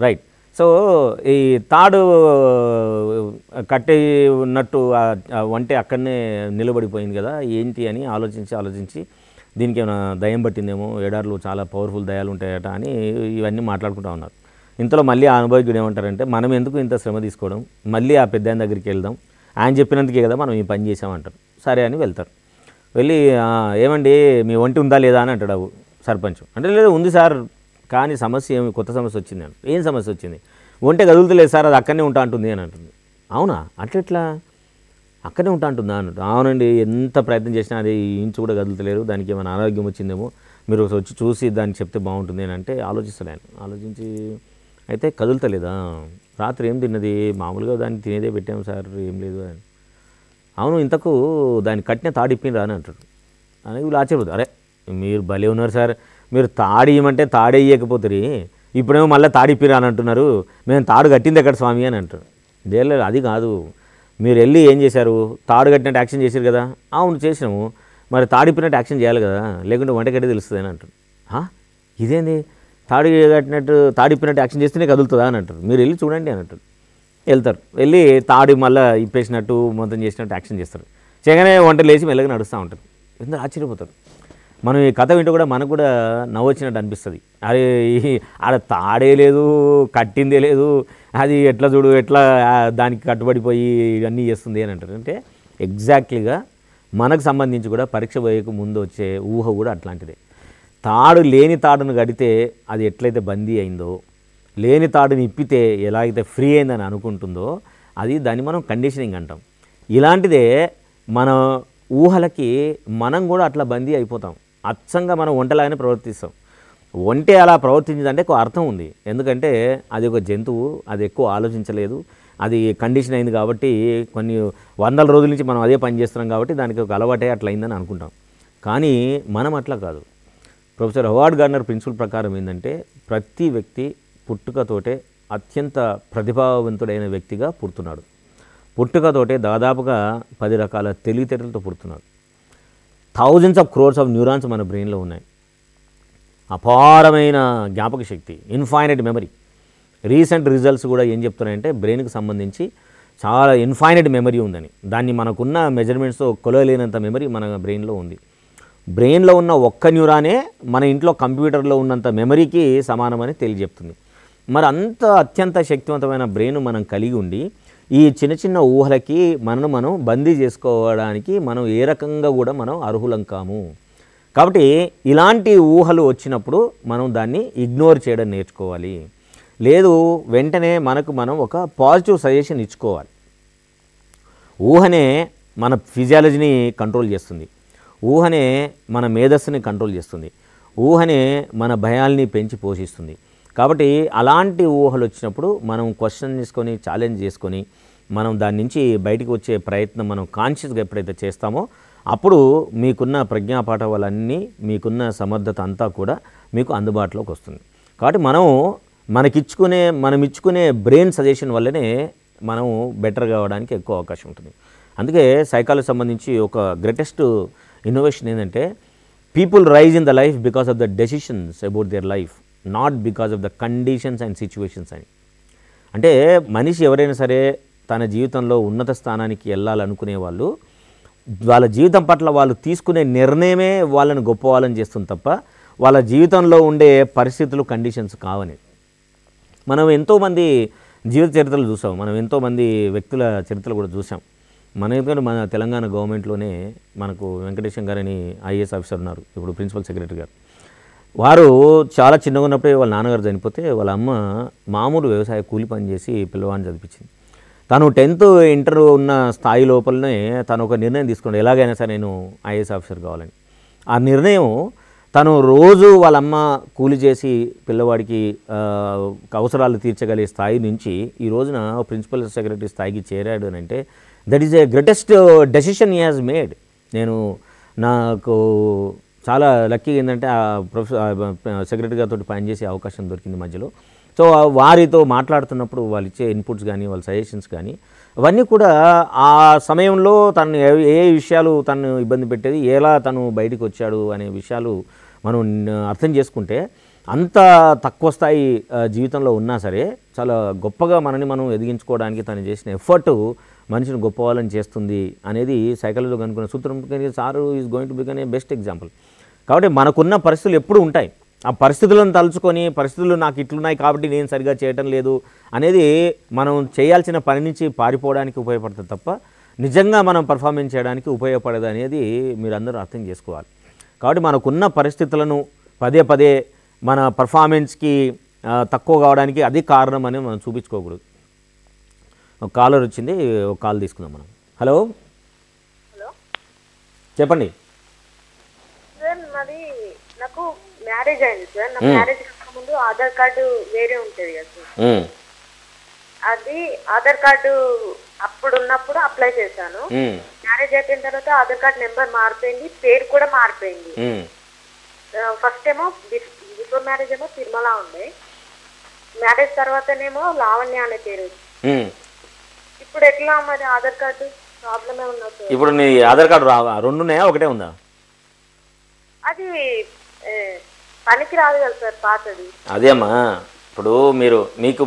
రైట్. సో ఈ తాడు కట్టి ఉన్నట్టు వంటే అక్కడనే నిలబడిపోయింది కదా, ఏంటి అని ఆలోచించి దీనికి ఏమైనా దయ్యం పట్టిందేమో, ఎడార్లు చాలా పవర్ఫుల్ దయాలు ఉంటాయట అని ఇవన్నీ మాట్లాడుకుంటూ ఉన్నారు. ఇంతలో మళ్ళీ ఆ అనుభవజ్ఞుడు ఏమంటారంటే, మనం ఎందుకు ఇంత శ్రమ తీసుకోవడం, మళ్ళీ ఆ పెద్ద ఆయన దగ్గరికి వెళ్దాం, ఆయన చెప్పినందుకే కదా మనం ఈ పని చేసామంటారు. సరే అని వెళ్తారు. వెళ్ళి ఏమండి మీ ఒంటి ఉందా లేదా అని అంటాడు సర్పంచ్. అంటే లేదు ఉంది సార్, కానీ సమస్య ఏమి, కొత్త సమస్య వచ్చింది అని. ఏం సమస్య వచ్చింది? ఒంటే కదులుతలేదు సార్, అది అక్కడనే ఉంటా అంటుంది అని అంటుంది. అవునా, అట్లా అక్కడనే ఉంటా అంటుందా అన్నట్టు. అవునండి, ఎంత ప్రయత్నం చేసినా అది ఇంచు కూడా కదులుతలేరు, దానికి ఏమైనా అనారోగ్యం వచ్చిందేమో, మీరు వచ్చి చూసి దానికి చెప్తే బాగుంటుంది అని అంటే ఆలోచిస్తాడు ఆయన. ఆలోచించి అయితే కదులుతలేదా, రాత్రి ఏం తిన్నది, మామూలుగా దాన్ని తినేదే పెట్టాము సార్, ఏం లేదు అని. అవును, ఇంతకు దాన్ని కట్టిన తాడిప్పినరా అని అంటాడు. అని వీళ్ళు ఆశ్చర్యపోతారు. అరే మీరు భలే ఉన్నారు సార్, మీరు తాడి ఇవ్వమంటే తాడే ఇవ్వకపోతుంది, ఇప్పుడేమో మళ్ళీ తాడిప్పిరా అని అంటున్నారు, మేము తాడు కట్టింది ఎక్కడ స్వామి అని అంటారు. లేదు అది కాదు, మీరు వెళ్ళి ఏం చేశారు, తాడు కట్టినట్టు యాక్షన్ చేశారు కదా. అవును చేసినాము, మరి తాడిప్పినట్టు యాక్షన్ చేయాలి కదా, లేకుంటే వంట కట్టి తెలుస్తుంది అని అంటారు. ఇదేంది, తాడి కట్టినట్టు తాడిప్పినట్టు యాక్షన్ చేస్తేనే కదులుతుందా అని అంటారు. మీరు వెళ్ళి చూడండి అని అంటారు. వెళ్తారు, వెళ్ళి తాడి మళ్ళీ ఇప్పేసినట్టు మొత్తం చేసినట్టు యాక్షన్ చేస్తారు. చేయగానే వంట లేచి మెల్లగా నడుస్తూ ఉంటారు. ఎందుకు ఆశ్చర్యపోతారు. మనం ఈ కథ వింటూ కూడా మనకు కూడా నవ్వొచ్చినట్టు అనిపిస్తుంది. అరే ఆడ తాడే లేదు, కట్టిందే లేదు, అది ఎట్లా చూడు ఎట్లా దానికి కట్టుబడిపోయి ఇవన్నీ చేస్తుంది అని అంటారు. అంటే ఎగ్జాక్ట్లీగా మనకు సంబంధించి కూడా పరీక్ష పోయేకు ముందు వచ్చే ఊహ కూడా అట్లాంటిదే. తాడు లేని తాడును కడితే అది ఎట్లయితే బందీ అయిందో, లేని తాడుని ఇప్పితే ఎలా అయితే ఫ్రీ అయిందని అనుకుంటుందో, అది దాన్ని మనం కండిషనింగ్ అంటాం. ఇలాంటిదే మన ఊహలకి మనం కూడా అట్లా బందీ అయిపోతాం. అచ్చంగా మనం ఒంటలాగానే ప్రవర్తిస్తాం. ఒంటే అలా ప్రవర్తించిందంటే ఎక్కువ అర్థం ఉంది. ఎందుకంటే అది ఒక జంతువు, అది ఎక్కువ ఆలోచించలేదు, అది కండిషన్ అయింది కాబట్టి కొన్ని వందల రోజుల నుంచి మనం అదే పని చేస్తున్నాం కాబట్టి దానికి ఒక అలవాటే అట్లా అయిందని అనుకుంటాం. కానీ మనం అట్లా కాదు. ప్రొఫెసర్ హోవార్డ్ గార్నర్ ప్రిన్సిపల్ ప్రకారం ఏంటంటే, ప్రతి వ్యక్తి పుట్టుకతోటే అత్యంత ప్రతిభావంతుడైన వ్యక్తిగా పుడుతున్నాడు. పుట్టుకతోటే దాదాపుగా 10 రకాల తెలివితేటలతో పుడుతున్నాడు. Thousands of crores of neurons మన బ్రెయిన్లో ఉన్నాయి. అపారమైన జ్ఞాపక శక్తి, ఇన్ఫైనైట్ మెమరీ. రీసెంట్ రిజల్ట్స్ కూడా ఏం చెప్తున్నాయంటే, బ్రెయిన్కి సంబంధించి చాలా ఇన్ఫైనైట్ మెమరీ ఉందని. దాన్ని మనకున్న మెజర్మెంట్స్తో కొలవలేనంత మెమరీ మన బ్రెయిన్లో ఉంది. బ్రెయిన్లో ఉన్న ఒక్క న్యూరానే మన ఇంట్లో కంప్యూటర్లో ఉన్నంత మెమరీకి సమానమని తెలియజెప్తుంది. మరి అంత అత్యంత శక్తివంతమైన బ్రెయిన్ మనం కలిగి ఉండి ఈ చిన్న చిన్న ఊహలకి మనం బందీ చేసుకోవడానికి మనం ఏ రకంగా కూడా మనం అర్హులం కాము. కాబట్టి ఇలాంటి ఊహలు వచ్చినప్పుడు మనం దాన్ని ఇగ్నోర్ చేయడం నేర్చుకోవాలి. లేదు వెంటనే మనం ఒక పాజిటివ్ సజెషన్ ఇచ్చుకోవాలి. ఊహనే మన ఫిజియాలజీని కంట్రోల్ చేస్తుంది. ఊహనే మన మేధస్సుని కంట్రోల్ చేస్తుంది. ఊహనే మన భయాల్ని పెంచి పోషిస్తుంది. కాబట్టి అలాంటి ఊహలు వచ్చినప్పుడు మనం క్వశ్చన్ చేసుకొని ఛాలెంజ్ చేసుకొని మనం దాని నుంచి బయటికి వచ్చే ప్రయత్నం మనం కాన్షియస్గా ఎప్పుడైతే చేస్తామో అప్పుడు మీకున్న ప్రజ్ఞాపాఠవాలన్నీ, మీకున్న సమర్థత అంతా కూడా మీకు అందుబాటులోకి వస్తుంది. కాబట్టి మనం ఇచ్చుకునే బ్రెయిన్ సజెషన్ వల్లనే మనం బెటర్ కావడానికి ఎక్కువ అవకాశం ఉంటుంది. అందుకే సైకాలజీ సంబంధించి ఒక గ్రేటెస్ట్ ఇన్నోవేషన్ ఏంటంటే, people rise in the life because of the decisions about their life, not because of the conditions and situations అని. అంటే మనిషి ఎవరైనా సరే తన జీవితంలో ఉన్నత స్థానానికి వెళ్ళాలనుకునే వాళ్ళు వాళ్ళ జీవితం పట్ల వాళ్ళు తీసుకునే నిర్ణయమే వాళ్ళని గొప్పవాళ్ళని చేస్తుంది తప్ప వాళ్ళ జీవితంలో ఉండే పరిస్థితులు కండిషన్స్ కావని. మనం ఎంతోమంది జీవిత చరిత్రలు చూసాం, మనం ఎంతోమంది వ్యక్తుల చరిత్రలు కూడా చూసాం. ఎందుకంటే మన తెలంగాణ గవర్నమెంట్లోనే మనకు వెంకటేశం గారని ఐఏఎస్ ఆఫీసర్ ఉన్నారు, ఇప్పుడు ప్రిన్సిపల్ సెక్రటరీ గారు. వారు చాలా చిన్నగా ఉన్నప్పుడే వాళ్ళ నాన్నగారు చనిపోతే వాళ్ళ అమ్మ మామూలు వ్యవసాయ కూలి పని చేసి పిల్లవాడిని చదివించింది. తను 10th ఇంటర్ ఉన్న స్థాయి లోపలనే తను ఒక నిర్ణయం తీసుకున్నాడు, ఎలాగైనా సరే నేను ఐఏఎస్ ఆఫీసర్ కావాలని. ఆ నిర్ణయం తను రోజు వాళ్ళమ్మ కూలి చేసి పిల్లవాడికి అవసరాలు తీర్చగలిగే స్థాయి నుంచి ఈ రోజున ప్రిన్సిపల్ సెక్రటరీ స్థాయికి చేరాడు అని అంటే that is a greatest decision he has made. నాకు చాలా లక్కీ ఏంటంటే ఆ సెక్రటరీ గారితో పనిచేసే అవకాశం దొరికింది మధ్యలో. సో వారితో మాట్లాడుతున్నప్పుడు వాళ్ళు ఇచ్చే ఇన్పుట్స్ కానీ వాళ్ళ సజెషన్స్ కానీ అవన్నీ కూడా ఆ సమయంలో తను ఏ విషయాలు తను ఇబ్బంది పెట్టేది, ఎలా తను బయటికి వచ్చాడు అనే విషయాలు మనం అర్థం చేసుకుంటే అంత తక్కువ స్థాయి జీవితంలో ఉన్నా సరే చాలా గొప్పగా మనని మనం ఎదిగించుకోవడానికి తను చేసిన ఎఫర్టు మనిషిని గొప్ప వాళ్ళని చేస్తుంది అనేది సైకాలజీలో కనుక్కున్న సూత్రం. Sir is going to become a best example. కాబట్టి మనకున్న పరిస్థితులు ఎప్పుడూ ఉంటాయి, ఆ పరిస్థితులను తలుచుకొని పరిస్థితులు నాకు ఇట్లున్నాయి కాబట్టి నేను సరిగా చేయటం లేదు అనేది మనం చేయాల్సిన పని నుంచి పారిపోవడానికి ఉపయోగపడుతుంది తప్ప నిజంగా మనం పర్ఫార్మెన్స్ చేయడానికి ఉపయోగపడదు అనేది మీరందరూ అర్థం చేసుకోవాలి. కాబట్టి మనకున్న పరిస్థితులను పదే పదే మన పర్ఫార్మెన్స్కి తక్కువ కావడానికి అది కారణం అని మనం చూపించుకోకూడదు. ఒక కాలర్ వచ్చింది, ఒక కాల్ తీసుకుందాం మనం. హలో చెప్పండి సార్. మరి నాకు మ్యారేజ్ అయింది సార్. నా మ్యారేజ్ ముందు ఆధార్ కార్డు వేరే ఉంటుంది కదా సార్, అది ఆధార్ కార్డు అప్పుడు ఉన్నప్పుడు అప్లై చేశాను. మ్యారేజ్ అయిపోయిన తర్వాత ఆధార్ కార్డు నెంబర్ మారిపోయింది, పేరు కూడా మారిపోయింది. ఫస్ట్ ఏమో బిఫోర్ మ్యారేజ్ ఏమో తిరుమల ఉండే, మ్యారేజ్ తర్వాతనేమో లావణ్య అనే పేరు. ఇప్పుడు ఎట్లా మరి ఆధార్ కార్డు ప్రాబ్లమ్ ఏమన్నా? ఇప్పుడు నీ ఆధార్ కార్డు రెండు ఉన్నాయా ఒకటే ఉందా? అది పనికి రాదు కదా సార్ పాతది. అదే అమ్మా, ఇప్పుడు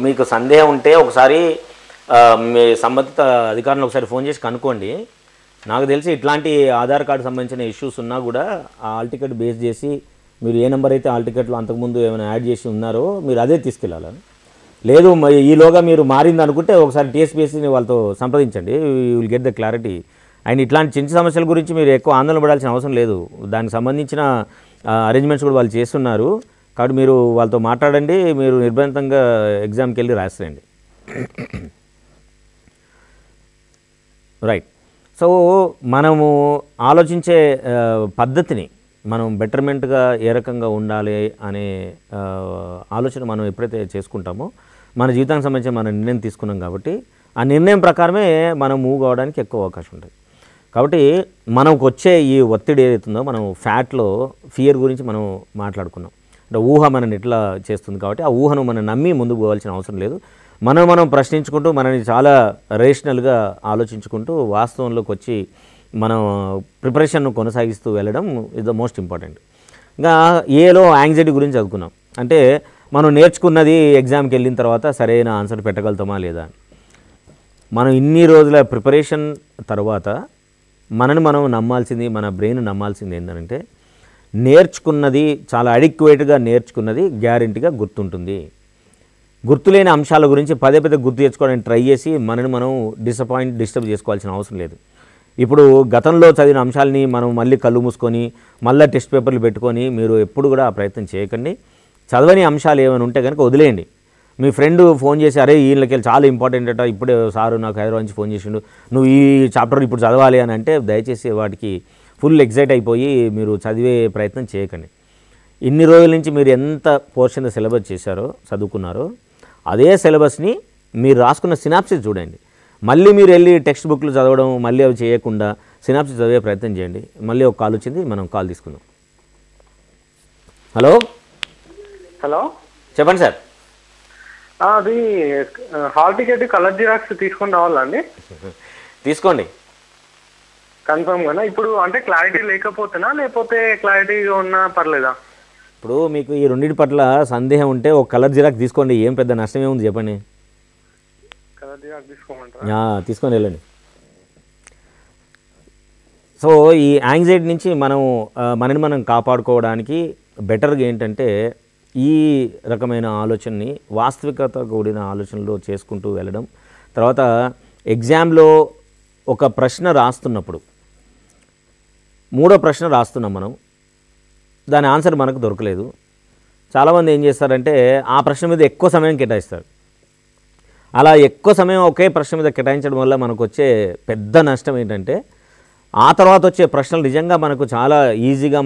మీకు సందేహం ఉంటే ఒకసారి మీ సంబంధిత అధికారులను ఒకసారి ఫోన్ చేసి కనుక్కోండి. నాకు తెలిసి ఇట్లాంటి ఆధార్ కార్డు సంబంధించిన ఇష్యూస్ ఉన్నా కూడా ఆ ఆల్ టికెట్ బేస్ చేసి మీరు ఏ నెంబర్ అయితే ఆల్ టికెట్లో అంతకుముందు ఏమైనా యాడ్ చేసి ఉన్నారో మీరు అదే తీసుకెళ్ళాలి. లేదు ఈలోగా మీరు మారింది అనుకుంటే ఒకసారి టీఎస్పీఎస్సీని వాళ్ళతో సంప్రదించండి, you will get the clarity. And ఇట్లాంటి చిన్న సమస్యల గురించి మీరు ఎక్కువ ఆందోళన పడాల్సిన అవసరం లేదు, దానికి సంబంధించిన అరేంజ్మెంట్స్ కూడా వాళ్ళు చేస్తున్నారు. కాబట్టి మీరు వాళ్ళతో మాట్లాడండి, మీరు నిర్బంధంగా ఎగ్జామ్కి వెళ్ళి రాసిరండి. రైట్. సో మనము ఆలోచించే పద్ధతిని మనం బెటర్మెంట్గా ఏ రకంగా ఉండాలి అనే ఆలోచన మనం ఎప్పుడైతే చేసుకుంటామో మన జీవితానికి సంబంధించి మన నిర్ణయం తీసుకున్నాం కాబట్టి ఆ నిర్ణయం ప్రకారమే మనం మూవ్ కావడానికి ఎక్కువ అవకాశం ఉంటుంది. కాబట్టి మనకు వచ్చే ఈ ఒత్తిడి ఏదైతుందో మనం ఫ్యాట్లో ఫియర్ గురించి మనం మాట్లాడుకున్నాం. అంటే ఊహ మనని ఎట్లా చేస్తుంది కాబట్టి ఆ ఊహను మనం నమ్మి ముందుకు పోవాల్సిన అవసరం లేదు. మనం ప్రశ్నించుకుంటూ మనని చాలా రేషనల్గా ఆలోచించుకుంటూ వాస్తవంలోకి వచ్చి మనం ప్రిపరేషన్ను కొనసాగిస్తూ వెళ్ళడం ఇస్ ద మోస్ట్ ఇంపార్టెంట్. ఇంకా ఏలో యాంగ్జైటీ గురించి చదువుకున్నాం. అంటే మనం నేర్చుకున్నది ఎగ్జామ్కి వెళ్ళిన తర్వాత సరైన ఆన్సర్ పెట్టగలుగుతామా లేదా. మనం ఇన్ని రోజుల ప్రిపరేషన్ తర్వాత మనని మనం నమ్మాల్సింది, మన బ్రెయిన్ నమ్మాల్సింది ఏంటంటే నేర్చుకున్నది చాలా అడిక్వేట్గా నేర్చుకున్నది గ్యారెంటీగా గుర్తుంటుంది. గుర్తులేని అంశాల గురించి పదే పదే గుర్తు తెచ్చుకోవడానికి ట్రై చేసి మనని మనం డిస్టర్బ్ చేసుకోవాల్సిన అవసరం లేదు. ఇప్పుడు గతంలో చదివిన అంశాలని మనం మళ్ళీ కళ్ళు మూసుకొని మళ్ళీ టెస్ట్ పేపర్లు పెట్టుకొని మీరు ఎప్పుడు కూడా ఆ ప్రయత్నం చేయకండి. చదవని అంశాలు ఏమైనా ఉంటే కనుక వదిలేయండి. మీ ఫ్రెండ్ ఫోన్ చేసి అరే వీళ్ళకి చాలా ఇంపార్టెంట్ అట, ఇప్పుడే సారు నాకు హైదరాబాద్ నుంచి ఫోన్ చేసిండు, నువ్వు ఈ చాప్టర్ ఇప్పుడు చదవాలి అని అంటే దయచేసి వాటికి ఫుల్ ఎగ్జైట్ అయిపోయి మీరు చదివే ప్రయత్నం చేయకండి. ఇన్ని రోజుల నుంచి మీరు ఎంత పోర్షన్ సిలబస్ చేశారో చదువుకున్నారో అదే సిలబస్ని మీరు రాసుకున్న సినాప్సిస్ చూడండి. మళ్ళీ మీరు వెళ్ళి టెక్స్ట్ బుక్లు చదవడం మళ్ళీ అవి చేయకుండా సినాప్సిస్ చదివే ప్రయత్నం చేయండి. మళ్ళీ ఒక కాల్ వచ్చింది, మనం కాల్ తీసుకుందాం. హలో చెప్పండి సార్. అది హాల్ టికెట్ కలర్ జిరాక్స్ తీసుకొని రావాలండి? తీసుకోండి కన్ఫర్మ్గానా? ఇప్పుడు అంటే క్లారిటీ లేకపోతేనా లేకపోతే క్లారిటీగా ఉన్నా పర్లేదా? ఇప్పుడు మీకు ఈ రెండింటి పట్ల సందేహం ఉంటే ఒక కలర్ జిరాక్స్ తీసుకోండి, ఏం పెద్ద నష్టం ఏముంది చెప్పండి. కలర్ జిరాక్స్ తీసుకోమంటారా? తీసుకొని వెళ్ళండి. సో ఈ యాంగ్జైటీ నుంచి మనని మనం కాపాడుకోవడానికి బెటర్గా ఏంటంటే ఈ రకమైన ఆలోచనని వాస్తవికత కూడిన ఆలోచనలో చేసుకుంటూ వెళ్ళడం. తర్వాత ఎగ్జామ్లో ఒక ప్రశ్న రాస్తున్నప్పుడు మూడో ప్రశ్న రాస్తున్నాం మనం, దాని ఆన్సర్ మనకు దొరకలేదు. చాలామంది ఏం చేస్తారంటే ఆ ప్రశ్న మీద ఎక్కువ సమయం కేటాయిస్తారు. అలా ఎక్కువ సమయం ఒకే ప్రశ్న మీద కేటాయించడం వల్ల మనకు వచ్చే పెద్ద నష్టం ఏంటంటే ఆ తర్వాత వచ్చే ప్రశ్నలు నిజంగా మనకు చాలా ఈజీగా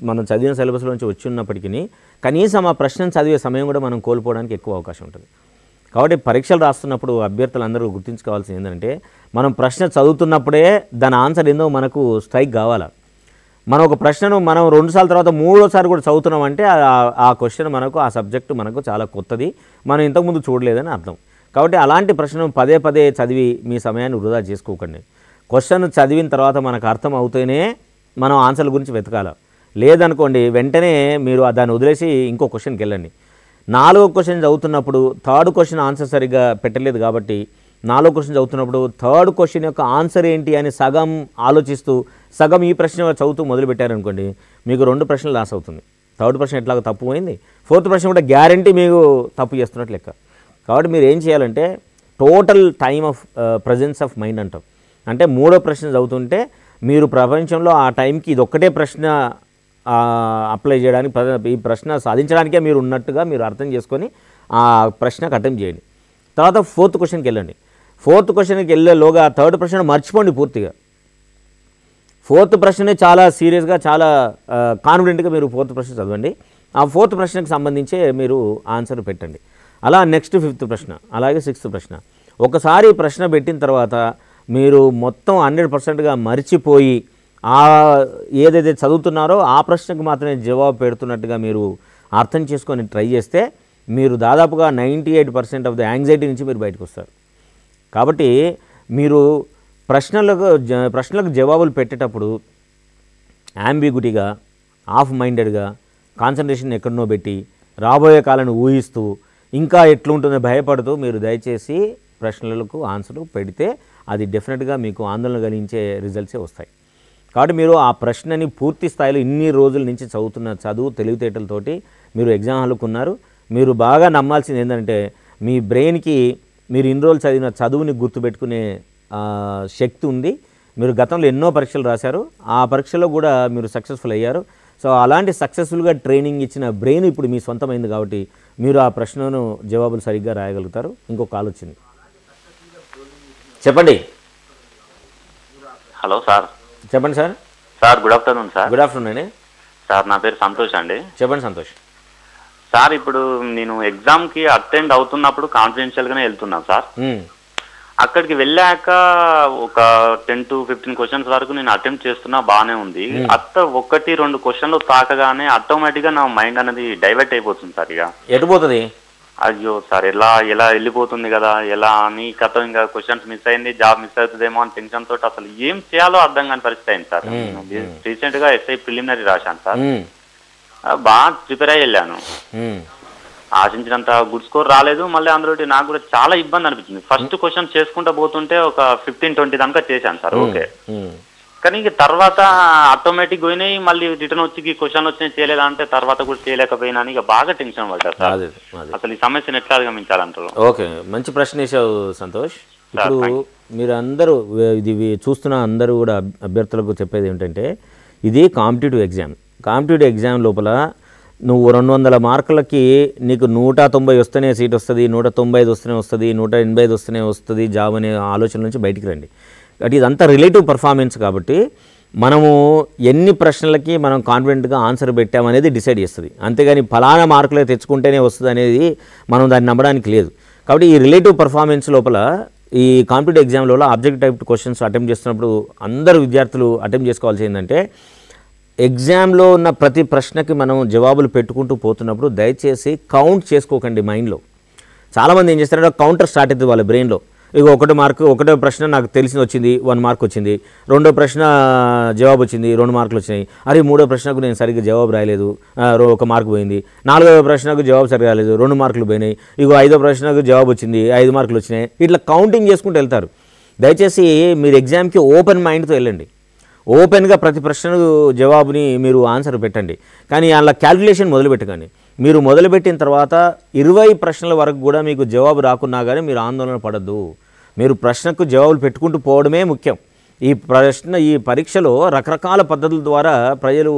మనం చదివిన సిలబస్లో నుంచి వచ్చి ఉన్నప్పటికీ కనీసం ఆ ప్రశ్నను చదివే సమయం కూడా మనం కోల్పోవడానికి ఎక్కువ అవకాశం ఉంటుంది. కాబట్టి పరీక్షలు రాస్తున్నప్పుడు అభ్యర్థులందరూ గుర్తుంచుకోవాల్సింది ఏంటంటే మనం ప్రశ్న చదువుతున్నప్పుడే దాని ఆన్సర్ ఏందో మనకు స్ట్రైక్ కావాలా. మనం ఒక ప్రశ్నను మనం 2 సార్లు తర్వాత 3వ సారి కూడా చదువుతున్నామంటే ఆ క్వశ్చన్ మనకు ఆ సబ్జెక్టు మనకు చాలా కొత్తది, మనం ఇంతకుముందు చూడలేదని అర్థం. కాబట్టి అలాంటి ప్రశ్నను పదే పదే చదివి మీ సమయాన్ని వృధా చేసుకోకండి. క్వశ్చన్ చదివిన తర్వాత మనకు అర్థం అవుతేనే మనం ఆన్సర్ల గురించి వెతకాలి. లేదనుకోండి వెంటనే మీరు దాన్ని వదిలేసి ఇంకో క్వశ్చన్కి వెళ్ళండి. 4వ క్వశ్చన్ చదువుతున్నప్పుడు 3rd క్వశ్చన్ ఆన్సర్ సరిగ్గా పెట్టలేదు కాబట్టి 4వ క్వశ్చన్ చదువుతున్నప్పుడు 3rd క్వశ్చన్ యొక్క ఆన్సర్ ఏంటి అని సగం ఆలోచిస్తూ సగం ఈ ప్రశ్న చదువుతూ మొదలుపెట్టారనుకోండి మీకు 2 ప్రశ్నలు లాస్ అవుతుంది. 3rd ప్రశ్న ఎట్లాగో తప్పు పోయింది, 4th ప్రశ్న కూడా గ్యారంటీ మీకు తప్పు చేస్తున్నట్లు లెక్క. కాబట్టి మీరు ఏం చేయాలంటే total time of presence of mind అంటాం. అంటే 3వ ప్రశ్న చదువుతుంటే మీరు ప్రపంచంలో ఆ టైంకి ఇది ఒక్కటే ప్రశ్న అప్లై చేయడానికి, ఈ ప్రశ్న సాధించడానికే మీరు ఉన్నట్టుగా మీరు అర్థం చేసుకొని ఆ ప్రశ్నకు అటెంప్ట్ చేయండి. తర్వాత 4th క్వశ్చన్కి వెళ్ళండి. 4th క్వశ్చన్కి వెళ్ళేలోగా 3rd ప్రశ్న మర్చిపోండి పూర్తిగా. 4th ప్రశ్నే చాలా సీరియస్గా చాలా కాన్ఫిడెంట్గా మీరు 4th ప్రశ్న చదవండి. ఆ 4th ప్రశ్నకు సంబంధించే మీరు ఆన్సర్ పెట్టండి. అలా నెక్స్ట్ 5th ప్రశ్న, అలాగే 6th ప్రశ్న. ఒకసారి ప్రశ్న పెట్టిన తర్వాత మీరు మొత్తం 100%గా మర్చిపోయి ఏదైతే చదువుతున్నారో ఆ ప్రశ్నకు మాత్రమే జవాబు పెడుతున్నట్టుగా మీరు అర్థం చేసుకొని ట్రై చేస్తే మీరు దాదాపుగా 98% ఆఫ్ ద యాంగ్జైటీ నుంచి మీరు బయటకు వస్తారు. కాబట్టి మీరు ప్రశ్నలకు జవాబులు పెట్టేటప్పుడు యాంబిగ్యూటీగా, ఆఫ్ మైండెడ్గా, కాన్సన్ట్రేషన్ ఎక్కడనో పెట్టి రాబోయే కాలాన్ని ఊహిస్తూ ఇంకా ఎట్లుంటుందో భయపడుతూ మీరు దయచేసి ప్రశ్నలకు ఆన్సర్ పెడితే అది డెఫినెట్గా మీకు ఆందోళన కలిగించే రిజల్ట్సే వస్తాయి. కాబట్టి మీరు ఆ ప్రశ్నని పూర్తి స్థాయిలో ఇన్ని రోజుల నుంచి చదువుతున్న చదువు తెలివితేటలతోటి మీరు ఎగ్జామ్ హాల్కి ఉన్నారు. మీరు బాగా నమ్మాల్సింది ఏంటంటే మీ బ్రెయిన్కి మీరు ఇన్ని రోజులు చదివిన చదువుని గుర్తుపెట్టుకునే శక్తి ఉంది. మీరు గతంలో ఎన్నో పరీక్షలు రాశారు, ఆ పరీక్షలో కూడా మీరు సక్సెస్ఫుల్ అయ్యారు. సో అలాంటి సక్సెస్ఫుల్గా ట్రైనింగ్ ఇచ్చిన బ్రెయిన్ ఇప్పుడు మీ సొంతమైంది కాబట్టి మీరు ఆ ప్రశ్నను జవాబులు సరిగ్గా రాయగలుగుతారు. ఇంకో కాల్ వచ్చింది, చెప్పండి. Hello sir. చెప్పండి sir. Sir good afternoon sir. Good afternoon అండి. సార్ నా పేరు సంతోష్ అండి. చెప్పండి సంతోష్. సార్ ఇప్పుడు నేను ఎగ్జామ్కి అటెండ్ అవుతున్నప్పుడు కాన్ఫిడెన్షియల్గానే వెళ్తున్నాను సార్. అక్కడికి వెళ్ళాక ఒక 10 to 15 క్వశ్చన్స్ వరకు నేను అటెంప్ట్ చేస్తున్నా, బాగానే ఉంది. 1-2 క్వశ్చన్లు తాకగానే ఆటోమేటిక్గా నా మైండ్ అనేది డైవర్ట్ అయిపోతుంది సార్. ఇక ఎటుపోతుంది? అయ్యో సార్ ఎలా వెళ్ళిపోతుంది కదా, ఎలా అని కథ ఇంకా క్వశ్చన్స్ మిస్ అయింది, జాబ్ మిస్ అవుతుందేమో అని టెన్షన్ తోటి అసలు ఏం చేయాలో అర్థం కాని పరిస్థితి అయింది సార్. రీసెంట్గా ఎస్ఐ ప్రిలిమినరీ రాశాను సార్, బాగా ప్రిపేర్ అయ్యి వెళ్ళాను. ఆశించినంత గుడ్ స్కోర్ రాలేదు. మళ్ళీ అందులో నాకు కూడా చాలా ఇబ్బంది అనిపించింది. ఫస్ట్ క్వశ్చన్ చేసుకుంటూ పోతుంటే ఒక 15-20 దాకా చేశాను సార్, ఓకే. కానీ తర్వాత ఆటోమేటిక్ పోయినాయి. మళ్ళీ రిటర్న్ వచ్చి క్వశ్చన్ వచ్చినాయి, చేయలేదా అంటే తర్వాత కూడా చేయలేకపోయినా ఇక బాగా టెన్షన్ పడ్డారు సార్. అసలు ఈ సమస్యను ఎట్లా అధిగమించాలంటారు? ఓకే, మంచి ప్రశ్న వేసావు సంతోష్. ఇప్పుడు మీరు అందరూ ఇది చూస్తున్న అందరూ కూడా అభ్యర్థులకు చెప్పేది ఏంటంటే ఇది కాంపిటేటివ్ ఎగ్జామ్. కాంపిటేటివ్ ఎగ్జామ్ లోపల నువ్వు 200 మార్కులకి నీకు 190 వస్తేనే సీట్ వస్తుంది, 195 వస్తేనే వస్తుంది, 185 వస్తేనే వస్తుంది జాబ్ అనే ఆలోచన నుంచి బయటికి రండి. అంటే ఇదంతా రిలేటివ్ పర్ఫార్మెన్స్ కాబట్టి మనము ఎన్ని ప్రశ్నలకి మనం కాన్ఫిడెంట్గా ఆన్సర్ పెట్టామనేది డిసైడ్ చేస్తుంది. అంతేగాని ఫలానా మార్కులే తెచ్చుకుంటేనే వస్తుంది అనేది మనం దాన్ని నమ్మడానికి లేదు. కాబట్టి ఈ రిలేటివ్ పర్ఫార్మెన్స్ లోపల ఈ కాంపిటేటివ్ ఎగ్జామ్లో ఆబ్జెక్టివ్ టైప్ క్వశ్చన్స్ అటెంప్ట్ చేస్తున్నప్పుడు అందరు విద్యార్థులు అటెంప్ట్ చేసుకోవాల్సి ఏంటంటే ఎగ్జామ్లో ఉన్న ప్రతి ప్రశ్నకి మనం జవాబులు పెట్టుకుంటూ పోతున్నప్పుడు దయచేసి కౌంట్ చేసుకోకండి మైండ్లో. చాలామంది ఏం చేస్తారంటే కౌంటర్ స్టార్ట్ అవుతుంది వాళ్ళ బ్రెయిన్లో. ఇక ఒకటో ప్రశ్న నాకు తెలిసి వచ్చింది 1 మార్క్ వచ్చింది, 2వ ప్రశ్న జవాబు వచ్చింది 2 మార్కులు వచ్చినాయి, అరే 3వ ప్రశ్నకు నేను సరిగ్గా జవాబు రాయలేదు 1 మార్కు పోయింది, 4వ ప్రశ్నకు జవాబు సరిగ్గా రాలేదు 2 మార్కులు పోయినాయి, ఇక 5వ ప్రశ్నకు జవాబు వచ్చింది 5 మార్కులు వచ్చినాయి. ఇట్లా కౌంటింగ్ చేసుకుంటూ వెళ్తారు. దయచేసి మీరు ఎగ్జామ్కి ఓపెన్ మైండ్తో వెళ్ళండి. ఓపెన్గా ప్రతి ప్రశ్నకు జవాబుని మీరు ఆన్సర్ పెట్టండి. కానీ అలా క్యాల్కులేషన్ మొదలుపెట్టకండి. మీరు మొదలుపెట్టిన తర్వాత 20 ప్రశ్నల వరకు కూడా మీకు జవాబు రాకున్నా కానీ మీరు ఆందోళన పడద్దు. మీరు ప్రశ్నకు జవాబులు పెట్టుకుంటూ పోవడమే ముఖ్యం. ఈ పరీక్షలో రకరకాల పద్ధతుల ద్వారా ప్రజలు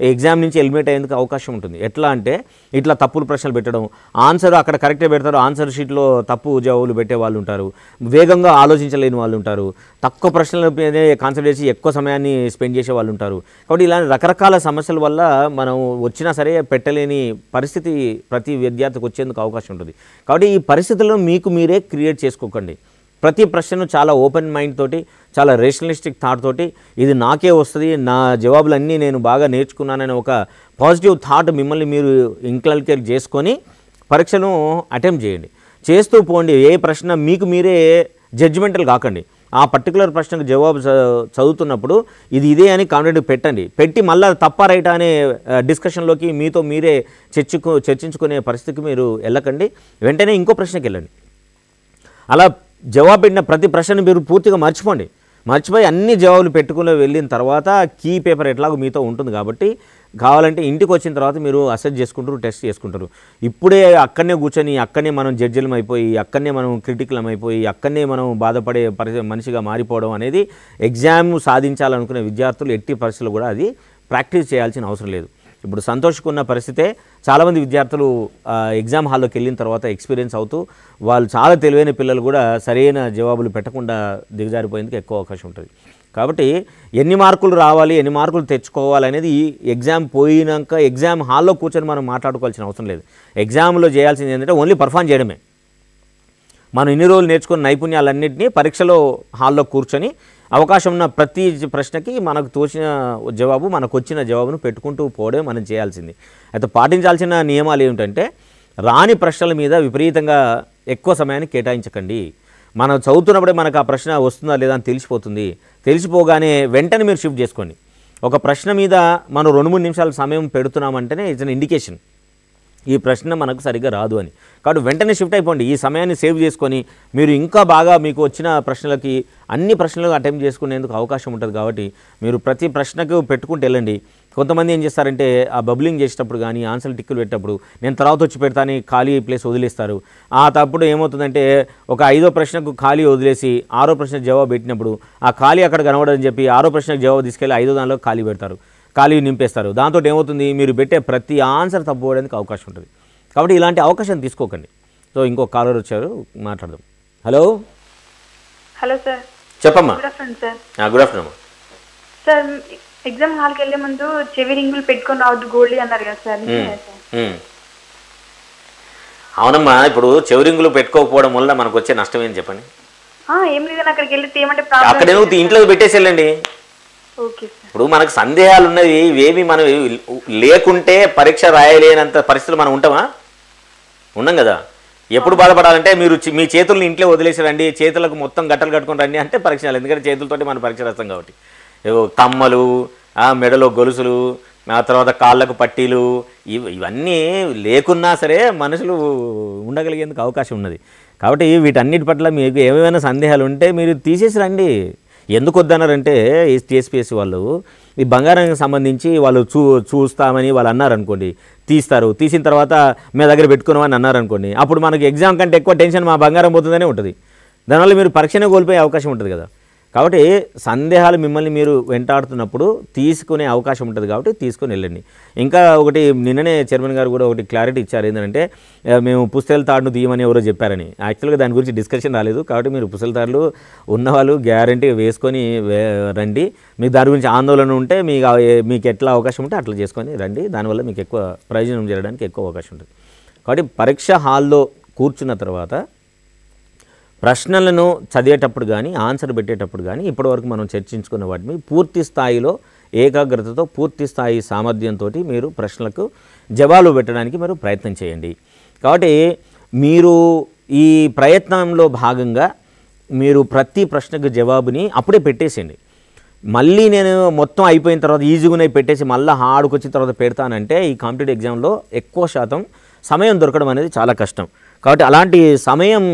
ఎగ్జామ్ నుంచి ఎలిమినేట్ అయ్యేందుకు అవకాశం ఉంటుంది. ఎట్లా అంటే ఇట్లా తప్పులు ప్రశ్నలు పెట్టడం, ఆన్సర్ అక్కడ కరెక్టే పెడతారు, ఆన్సర్ షీట్లో తప్పు జవాబులు పెట్టే వాళ్ళు ఉంటారు, వేగంగా ఆలోచించలేని వాళ్ళు ఉంటారు, తక్కువ ప్రశ్నల మీదే కాన్సన్ట్రేట్ చేసి ఎక్కువ సమయాన్ని స్పెండ్ చేసే వాళ్ళు ఉంటారు. కాబట్టి ఇలాంటి రకరకాల సమస్యల వల్ల మనం వచ్చినా సరే పెట్టలేని పరిస్థితి ప్రతి విద్యార్థికి వచ్చేందుకు అవకాశం ఉంటుంది. కాబట్టి ఈ పరిస్థితులను మీకు మీరే క్రియేట్ చేసుకోకండి. ప్రతి ప్రశ్నను చాలా ఓపెన్ మైండ్ తోటి, చాలా రేషనలిస్టిక్ థాట్ తోటి ఇది నాకే వస్తుంది, నా జవాబులన్నీ నేను బాగా నేర్చుకున్నానని ఒక పాజిటివ్ థాట్ మిమ్మల్ని మీరు ఇంకల్కేట్ చేసుకొని పరీక్షను అటెంప్ట్ చేయండి. చేస్తూ పోండి. ఏ ప్రశ్న మీకు మీరే జడ్జిమెంటల్ కాకండి. ఆ పర్టికులర్ ప్రశ్నకు జవాబు చదువుతున్నప్పుడు ఇది ఇదే అని కాన్ఫిడెంట్ పెట్టండి. పెట్టి మళ్ళీ తప్ప రైట్ అనే డిస్కషన్లోకి మీతో మీరే చర్చించుకునే పరిస్థితికి మీరు వెళ్ళకండి. వెంటనే ఇంకో ప్రశ్నకి వెళ్ళండి. అలా జవాబు పెట్టిన ప్రతి ప్రశ్నను మీరు పూర్తిగా మర్చిపోయి అన్ని జవాబులు పెట్టుకుని వెళ్ళిన తర్వాత కీ పేపర్ ఎట్లాగో మీతో ఉంటుంది కాబట్టి కావాలంటే ఇంటికి వచ్చిన తర్వాత మీరు అసెస్ చేసుకుంటారు, టెస్ట్ చేసుకుంటారు. ఇప్పుడే అక్కడనే కూర్చొని అక్కడనే మనం జడ్జిలం అయిపోయి, అక్కడనే మనం క్రిటికలం అయిపోయి, అక్కడనే మనం బాధపడే మనిషిగా మారిపోవడం అనేది ఎగ్జామ్ సాధించాలనుకునే విద్యార్థులు ఎట్టి పరిస్థితులు కూడా అది ప్రాక్టీస్ చేయాల్సిన అవసరం లేదు. ఇప్పుడు సంతోషకున్న పరిస్థితే చాలామంది విద్యార్థులు ఎగ్జామ్ హాల్లోకి వెళ్ళిన తర్వాత ఎక్స్పీరియన్స్ అవుతూ వాళ్ళు చాలా తెలివైన పిల్లలు కూడా సరైన జవాబులు పెట్టకుండా దిగజారిపోయేందుకు ఎక్కువ అవకాశం ఉంటుంది. కాబట్టి ఎన్ని మార్కులు రావాలి, ఎన్ని మార్కులు తెచ్చుకోవాలి అనేది ఎగ్జామ్ పోయినాక ఎగ్జామ్ హాల్లో కూర్చొని మనం మాట్లాడుకోవాల్సిన అవసరం లేదు. ఎగ్జామ్లో చేయాల్సింది ఏంటంటే ఓన్లీ పర్ఫామ్ చేయడమే. మనం ఇన్ని రోజులు నేర్చుకున్న నైపుణ్యాలన్నింటినీ పరీక్షలో హాల్లో కూర్చొని అవకాశం ఉన్న ప్రతి ప్రశ్నకి మనకు తోచిన జవాబు, మనకు వచ్చిన జవాబును పెట్టుకుంటూ పోవడం మనం చేయాల్సింది. అయితే పాటించాల్సిన నియమాలు ఏమిటంటే రాని ప్రశ్నల మీద విపరీతంగా ఎక్కువ సమయాన్ని కేటాయించకండి. మనం చదువుతున్నప్పుడే మనకు ఆ ప్రశ్న వస్తుందా లేదా అని తెలిసిపోగానే వెంటనే మీరు షిఫ్ట్ చేసుకోండి. ఒక ప్రశ్న మీద మనం 2-3 నిమిషాల సమయం పెడుతున్నామంటేనే ఇట్స్ అన్ ఇండికేషన్ ఈ ప్రశ్న మనకు సరిగ్గా రాదు అని. కాబట్టి వెంటనే షిఫ్ట్ అయిపోండి. ఈ సమయాన్ని సేవ్ చేసుకొని మీరు ఇంకా బాగా మీకు వచ్చిన ప్రశ్నలకి అన్ని ప్రశ్నలకు అటెంప్ట్ చేసుకునేందుకు అవకాశం ఉంటుంది. కాబట్టి మీరు ప్రతి ప్రశ్నకు పెట్టుకుంటూ వెళ్ళండి. కొంతమంది ఏం చేస్తారంటే ఆ బబ్లింగ్ చేసేటప్పుడు కానీ ఆన్సర్లు టిక్కులు పెట్టేటప్పుడు నేను తర్వాత వచ్చి పెడతాను ఖాళీ ప్లేస్ వదిలేస్తారు. ఆ తప్పుడు ఏమవుతుందంటే ఒక 5వ ప్రశ్నకు ఖాళీ వదిలేసి 6వ ప్రశ్న జవాబు పెట్టినప్పుడు ఆ ఖాళీ అక్కడ కనబడదని చెప్పి 6వ ప్రశ్నకు జవాబు తీసుకెళ్ళి 5వ దానిలో ఖాళీ పెడతారు, ఖాళీ నింపేస్తారు. దాంతో ఏమవుతుంది, మీరు పెట్టే ప్రతి ఆన్సర్ తప్పుకోవడానికి అవకాశం ఉంటుంది. కాబట్టి ఇలాంటి అవకాశం తీసుకోకండి. సో ఇంకో కాలర్ వచ్చారు, మాట్లాడదాం. హలో సార్, చెప్పమ్మా. Good afternoon sir. Good afternoon sir. Exam హాల్కి వెళ్ళే ముందు చెవి రింగులు పెట్టుకొని రావద్దు గోల్డీ అన్నారు కదా సార్. అవునమ్మా. ఇప్పుడు చెవి రింగులు పెట్టుకోకపోవడం వల్ల మనకు వచ్చే నష్టం ఏంటి చెప్పండి. ఏం లేదని అక్కడికి వెళ్ళి ఏమంటే అక్కడేమో ఇంట్లో పెట్టేసి వెళ్ళండి. ఇప్పుడు మనకు సందేహాలు ఉన్నవి ఇవేమి మనం లేకుంటే పరీక్ష రాయలేనంత పరిస్థితులు మనం ఉంటామా? ఉన్నాం కదా. ఎప్పుడు బాధపడాలంటే మీరు మీ చేతులను ఇంట్లో వదిలేసి రండి, చేతులకు మొత్తం గట్టలు కట్టుకొని రండి అంటే పరీక్ష. ఎందుకంటే చేతులతోటి మనం పరీక్ష రాస్తాం కాబట్టి. కమ్మలు, మెడలో గొలుసులు, ఆ తర్వాత కాళ్ళకు పట్టీలు, ఇవన్నీ లేకున్నా సరే మనుషులు ఉండగలిగేందుకు అవకాశం ఉన్నది. కాబట్టి వీటన్నిటి పట్ల మీకు ఏమైనా సందేహాలు ఉంటే మీరు తీసేసి రండి. ఎందుకు వద్దన్నారంటే టీఎస్పీఎస్సీ వాళ్ళు ఈ బంగారానికి సంబంధించి వాళ్ళు చూస్తామని వాళ్ళు అన్నారనుకోండి, తీస్తారు. తీసిన తర్వాత మీ దగ్గర పెట్టుకున్నామని అన్నారనుకోండి, అప్పుడు మనకి ఎగ్జామ్ కంటే ఎక్కువ టెన్షన్ మా బంగారం పోతుందనే ఉంటుంది. దానివల్ల మీరు పరీక్షనే కోల్పోయే అవకాశం ఉంటుంది కదా. కాబట్టి సందేహాలు మిమ్మల్ని మీరు వెంటాడుతున్నప్పుడు తీసుకునే అవకాశం ఉంటుంది. కాబట్టి తీసుకొని వెళ్ళండి. ఇంకా ఒకటి నిన్ననే చైర్మన్ గారు కూడా ఒకటి క్లారిటీ ఇచ్చారు. ఏంటంటే మేము పుస్తెల తాడును తీయమని ఎవరో చెప్పారని. యాక్చువల్గా దాని గురించి డిస్కషన్ రాలేదు. కాబట్టి మీరు పుస్తెల తాడులు ఉన్నవాళ్ళు గ్యారంటీ వేసుకొని రండి. మీకు దాని గురించి ఆందోళన ఉంటే మీకు ఎట్లా అవకాశం ఉంటే అట్లా చేసుకొని రండి. దానివల్ల మీకు ఎక్కువ ప్రయోజనం జరగడానికి ఎక్కువ అవకాశం ఉంటుంది. కాబట్టి పరీక్ష హాల్లో కూర్చున్న తర్వాత ప్రశ్నలను చదివేటప్పుడు కానీ ఆన్సర్ పెట్టేటప్పుడు కానీ ఇప్పటివరకు మనం చర్చించుకున్న వాటిని పూర్తి స్థాయిలో ఏకాగ్రతతో పూర్తి స్థాయి సామర్థ్యంతో మీరు ప్రశ్నలకు జవాబులు పెట్టడానికి మీరు ప్రయత్నం చేయండి. కాబట్టి మీరు ఈ ప్రయత్నంలో భాగంగా మీరు ప్రతి ప్రశ్నకు జవాబుని అప్పుడే పెట్టేసేయండి. మళ్ళీ నేను మొత్తం అయిపోయిన తర్వాత ఈజీగానే పెట్టేసి మళ్ళీ హార్డ్కి వచ్చిన తర్వాత పెడతానంటే ఈ కాంపిటేటివ్ ఎగ్జామ్లో ఎక్కువ శాతం సమయం దొరకడం అనేది చాలా కష్టం. కాబట్టి అలాంటి సమయం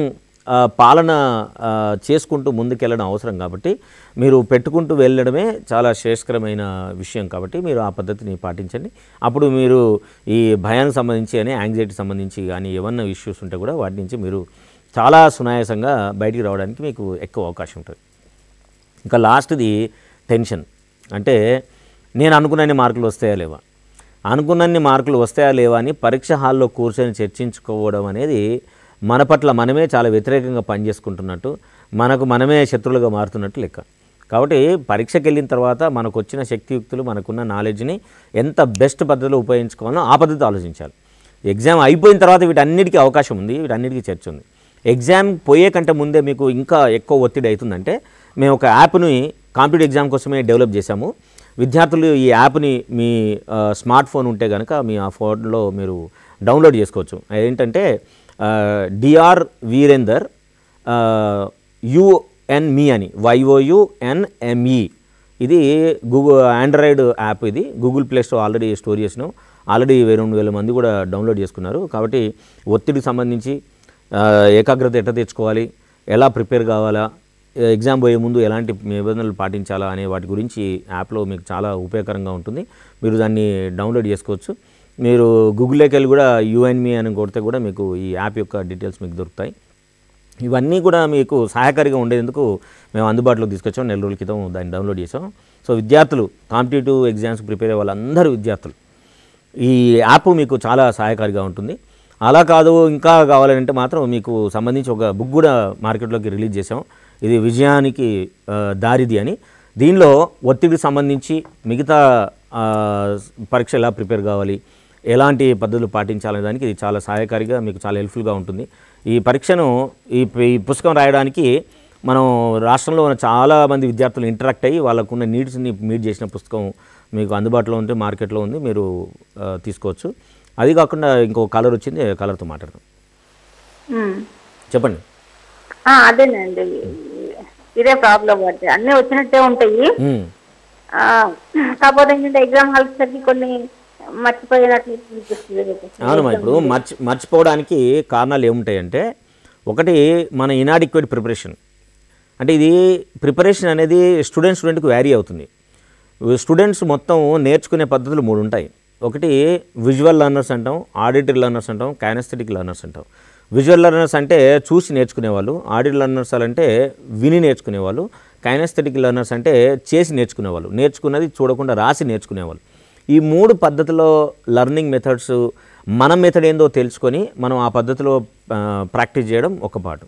పాలన చేసుకుంటూ ముందుకెళ్ళడం అవసరం. కాబట్టి మీరు పెట్టుకుంటూ వెళ్ళడమే చాలా శ్రేయస్కరమైన విషయం. కాబట్టి మీరు ఆ పద్ధతిని పాటించండి. అప్పుడు మీరు ఈ భయానికి సంబంధించి కానీ యాంగ్జైటీ సంబంధించి కానీ ఏమన్నా ఇష్యూస్ ఉంటే కూడా వాటి నుంచి మీరు చాలా సునాయాసంగా బయటికి రావడానికి మీకు ఎక్కువ అవకాశం ఉంటుంది. ఇంకా లాస్ట్ది టెన్షన్. అంటే నేను అనుకున్నన్ని మార్కులు వస్తాయా లేవా, అనుకున్నన్ని మార్కులు వస్తాయా లేవా అని పరీక్ష హాల్లో కూర్చొని చర్చించుకోవడం అనేది మన పట్ల మనమే చాలా వ్యతిరేకంగా పనిచేసుకుంటున్నట్టు, మనకు మనమే శత్రువులుగా మారుతున్నట్టు లెక్క. కాబట్టి పరీక్షకి వెళ్ళిన తర్వాత మనకు వచ్చిన శక్తియుక్తులు, మనకున్న నాలెడ్జ్ని ఎంత బెస్ట్ పద్ధతిలో ఉపయోగించుకోవాలో ఆ పద్ధతి ఆలోచించాలి. ఎగ్జామ్ అయిపోయిన తర్వాత వీటన్నిటికీ అవకాశం ఉంది, వీటన్నిటికీ చర్చ ఉంది. ఎగ్జామ్ పోయే కంటే ముందే మీకు ఇంకా ఎక్కువ ఒత్తిడి అవుతుందంటే మేము ఒక యాప్ని కాంపిటేటివ్ ఎగ్జామ్ కోసమే డెవలప్ చేశాము. విద్యార్థులు ఈ యాప్ని మీ స్మార్ట్ ఫోన్ ఉంటే కనుక మీ ఆ ఫోన్లో మీరు డౌన్లోడ్ చేసుకోవచ్చు. ఏంటంటే డిఆర్ వీరేందర్ యుఎన్మి అని, YOUNME. ఇది గూగుల్ ఆండ్రాయిడ్ యాప్. ఇది Google play store already store చేసినాం. ఆల్రెడీ 2,000 మంది కూడా డౌన్లోడ్ చేసుకున్నారు. కాబట్టి ఒత్తిడికి సంబంధించి ఏకాగ్రత ఎట్లా తెచ్చుకోవాలి, ఎలా ప్రిపేర్ కావాలా, ఎగ్జామ్ పోయే ముందు ఎలాంటి నిబంధనలు పాటించాలా అనే వాటి గురించి యాప్లో మీకు చాలా ఉపయోగకరంగా ఉంటుంది. మీరు దాన్ని డౌన్లోడ్ చేసుకోవచ్చు. మీరు గూగుల్లోకి వెళ్ళి కూడా UNME అని కొడితే కూడా మీకు ఈ యాప్ యొక్క డీటెయిల్స్ మీకు దొరుకుతాయి. ఇవన్నీ కూడా మీకు సహాయకారిగా ఉండేందుకు మేము అందుబాటులోకి తీసుకొచ్చాం. 4 రోజుల క్రితం దాన్ని డౌన్లోడ్ చేసాం. సో విద్యార్థులు, కాంపిటేటివ్ ఎగ్జామ్స్ ప్రిపేర్ అయ్యే వాళ్ళందరూ విద్యార్థులు ఈ యాప్ మీకు చాలా సహాయకారిగా ఉంటుంది. అలా కాదు ఇంకా కావాలంటే మాత్రం మీకు సంబంధించి ఒక బుక్ కూడా మార్కెట్లోకి రిలీజ్ చేసాం. ఇది విజయానికి దారిది అని. దీనిలో ఒత్తిడికి సంబంధించి మిగతా పరీక్ష ఎలా ప్రిపేర్ కావాలి, ఎలాంటి పద్ధతులు పాటించాలనే దానికి ఇది చాలా సహాయకారిగా మీకు చాలా హెల్ప్ఫుల్గా ఉంటుంది. ఈ పరీక్షను ఈ పుస్తకం రాయడానికి మనం రాష్ట్రంలో ఉన్న చాలామంది విద్యార్థులు ఇంటరాక్ట్ అయ్యి వాళ్ళకున్న నీడ్స్ని మీట్ చేసిన పుస్తకం మీకు అందుబాటులో ఉంటే మార్కెట్లో ఉంది, మీరు తీసుకోవచ్చు. అది కాకుండా ఇంకో కలర్ వచ్చింది, కలర్తో మాట్లాడదాం. చెప్పండి. అదేనండి, ఇదే ప్రాబ్లం. అంటే అన్నీ వచ్చినట్టే ఉంటాయి, కాకపోతే ఏంటంటే ఎగ్జామ్ హాల్కి సరికి కొన్ని మర్చిపోయినట్లు అనిపిస్తుంది. అవునమ్మా, ఇప్పుడు మర్చిపోవడానికి కారణాలు ఏముంటాయంటే, ఒకటి మన ఇనాడిక్వేట్ ప్రిపరేషన్. అంటే ఇది ప్రిపరేషన్ అనేది స్టూడెంట్కి వ్యారీ అవుతుంది. స్టూడెంట్స్ మొత్తం నేర్చుకునే పద్ధతులు 3 ఉంటాయి. ఒకటి విజువల్ లెర్నర్స్ అంటాం, ఆడిటరీ లెర్నర్స్ అంటాం, కైనెస్థెటిక్ లెర్నర్స్ అంటాం. విజువల్ లెర్నర్స్ అంటే చూసి నేర్చుకునేవాళ్ళు, ఆడిటరీ లెర్నర్స్ అంటే విని నేర్చుకునేవాళ్ళు, కైనెస్థెటిక్ లెర్నర్స్ అంటే చేసి నేర్చుకునేవాళ్ళు, నేర్చుకున్నది చూడకుండా రాసి నేర్చుకునేవాళ్ళు. ఈ 3 పద్ధతిలో లెర్నింగ్ మెథడ్స్ మన మెథడ్ ఏందో తెలుసుకొని మనం ఆ పద్ధతిలో ప్రాక్టీస్ చేయడం ఒక పాటు.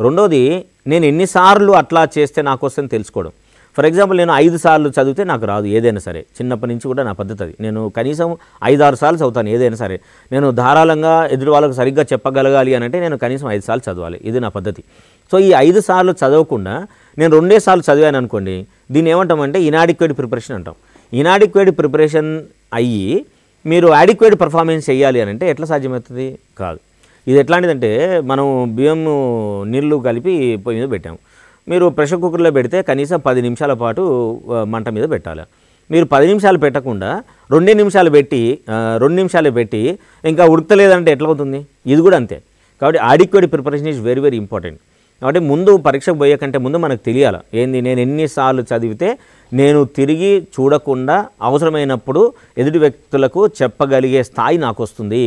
రెండోది, నేను ఎన్నిసార్లు అట్లా చేస్తే నాకు వస్తుందని తెలుసుకోవడం. ఫర్ ఎగ్జాంపుల్, నేను 5 సార్లు చదివితే నాకు రాదు ఏదైనా సరే. చిన్నప్పటి నుంచి కూడా నా పద్ధతి అది. నేను కనీసం 5-6 సార్లు చదువుతాను ఏదైనా సరే. నేను ధారాళంగా ఎదుటి వాళ్ళకు సరిగ్గా చెప్పగలగాలి అని అంటే నేను కనీసం 5 సార్లు చదవాలి. ఇది నా పద్ధతి. సో ఈ 5 సార్లు చదవకుండా నేను 2 సార్లు చదివాను అనుకోండి, దీన్ని ఏమంటామంటే ఇనాడిక్వేట్ ప్రిపరేషన్ అంటాం. ఇనాడిక్వేట్ ప్రిపరేషన్ అయ్యి మీరు అడిక్వేట్ పర్ఫార్మెన్స్ చేయాలి అని అంటే ఎట్లా సాధ్యమవుతుంది? కాదు. ఇది ఎట్లాంటిదంటే, మనం బియ్యం నీళ్ళు కలిపి పొయ్యి మీద పెట్టాము. మీరు ప్రెషర్ కుక్కర్లో పెడితే కనీసం 10 నిమిషాల పాటు మంట మీద పెట్టాలి. మీరు 10 నిమిషాలు పెట్టకుండా 2 నిమిషాలు పెట్టి 2 నిమిషాలు పెట్టి ఇంకా ఉడకలేదంటే ఎట్లా అవుతుంది? ఇది కూడా అంతే. కాబట్టి adequate preparation is very very important. కాబట్టి ముందు పరీక్షకు పోయే కంటే ముందు మనకు తెలియాలి ఏంది, నేను ఎన్నిసార్లు చదివితే నేను తిరిగి చూడకుండా అవసరమైనప్పుడు ఎదుటి వ్యక్తులకు చెప్పగలిగే స్థాయి నాకు వస్తుంది,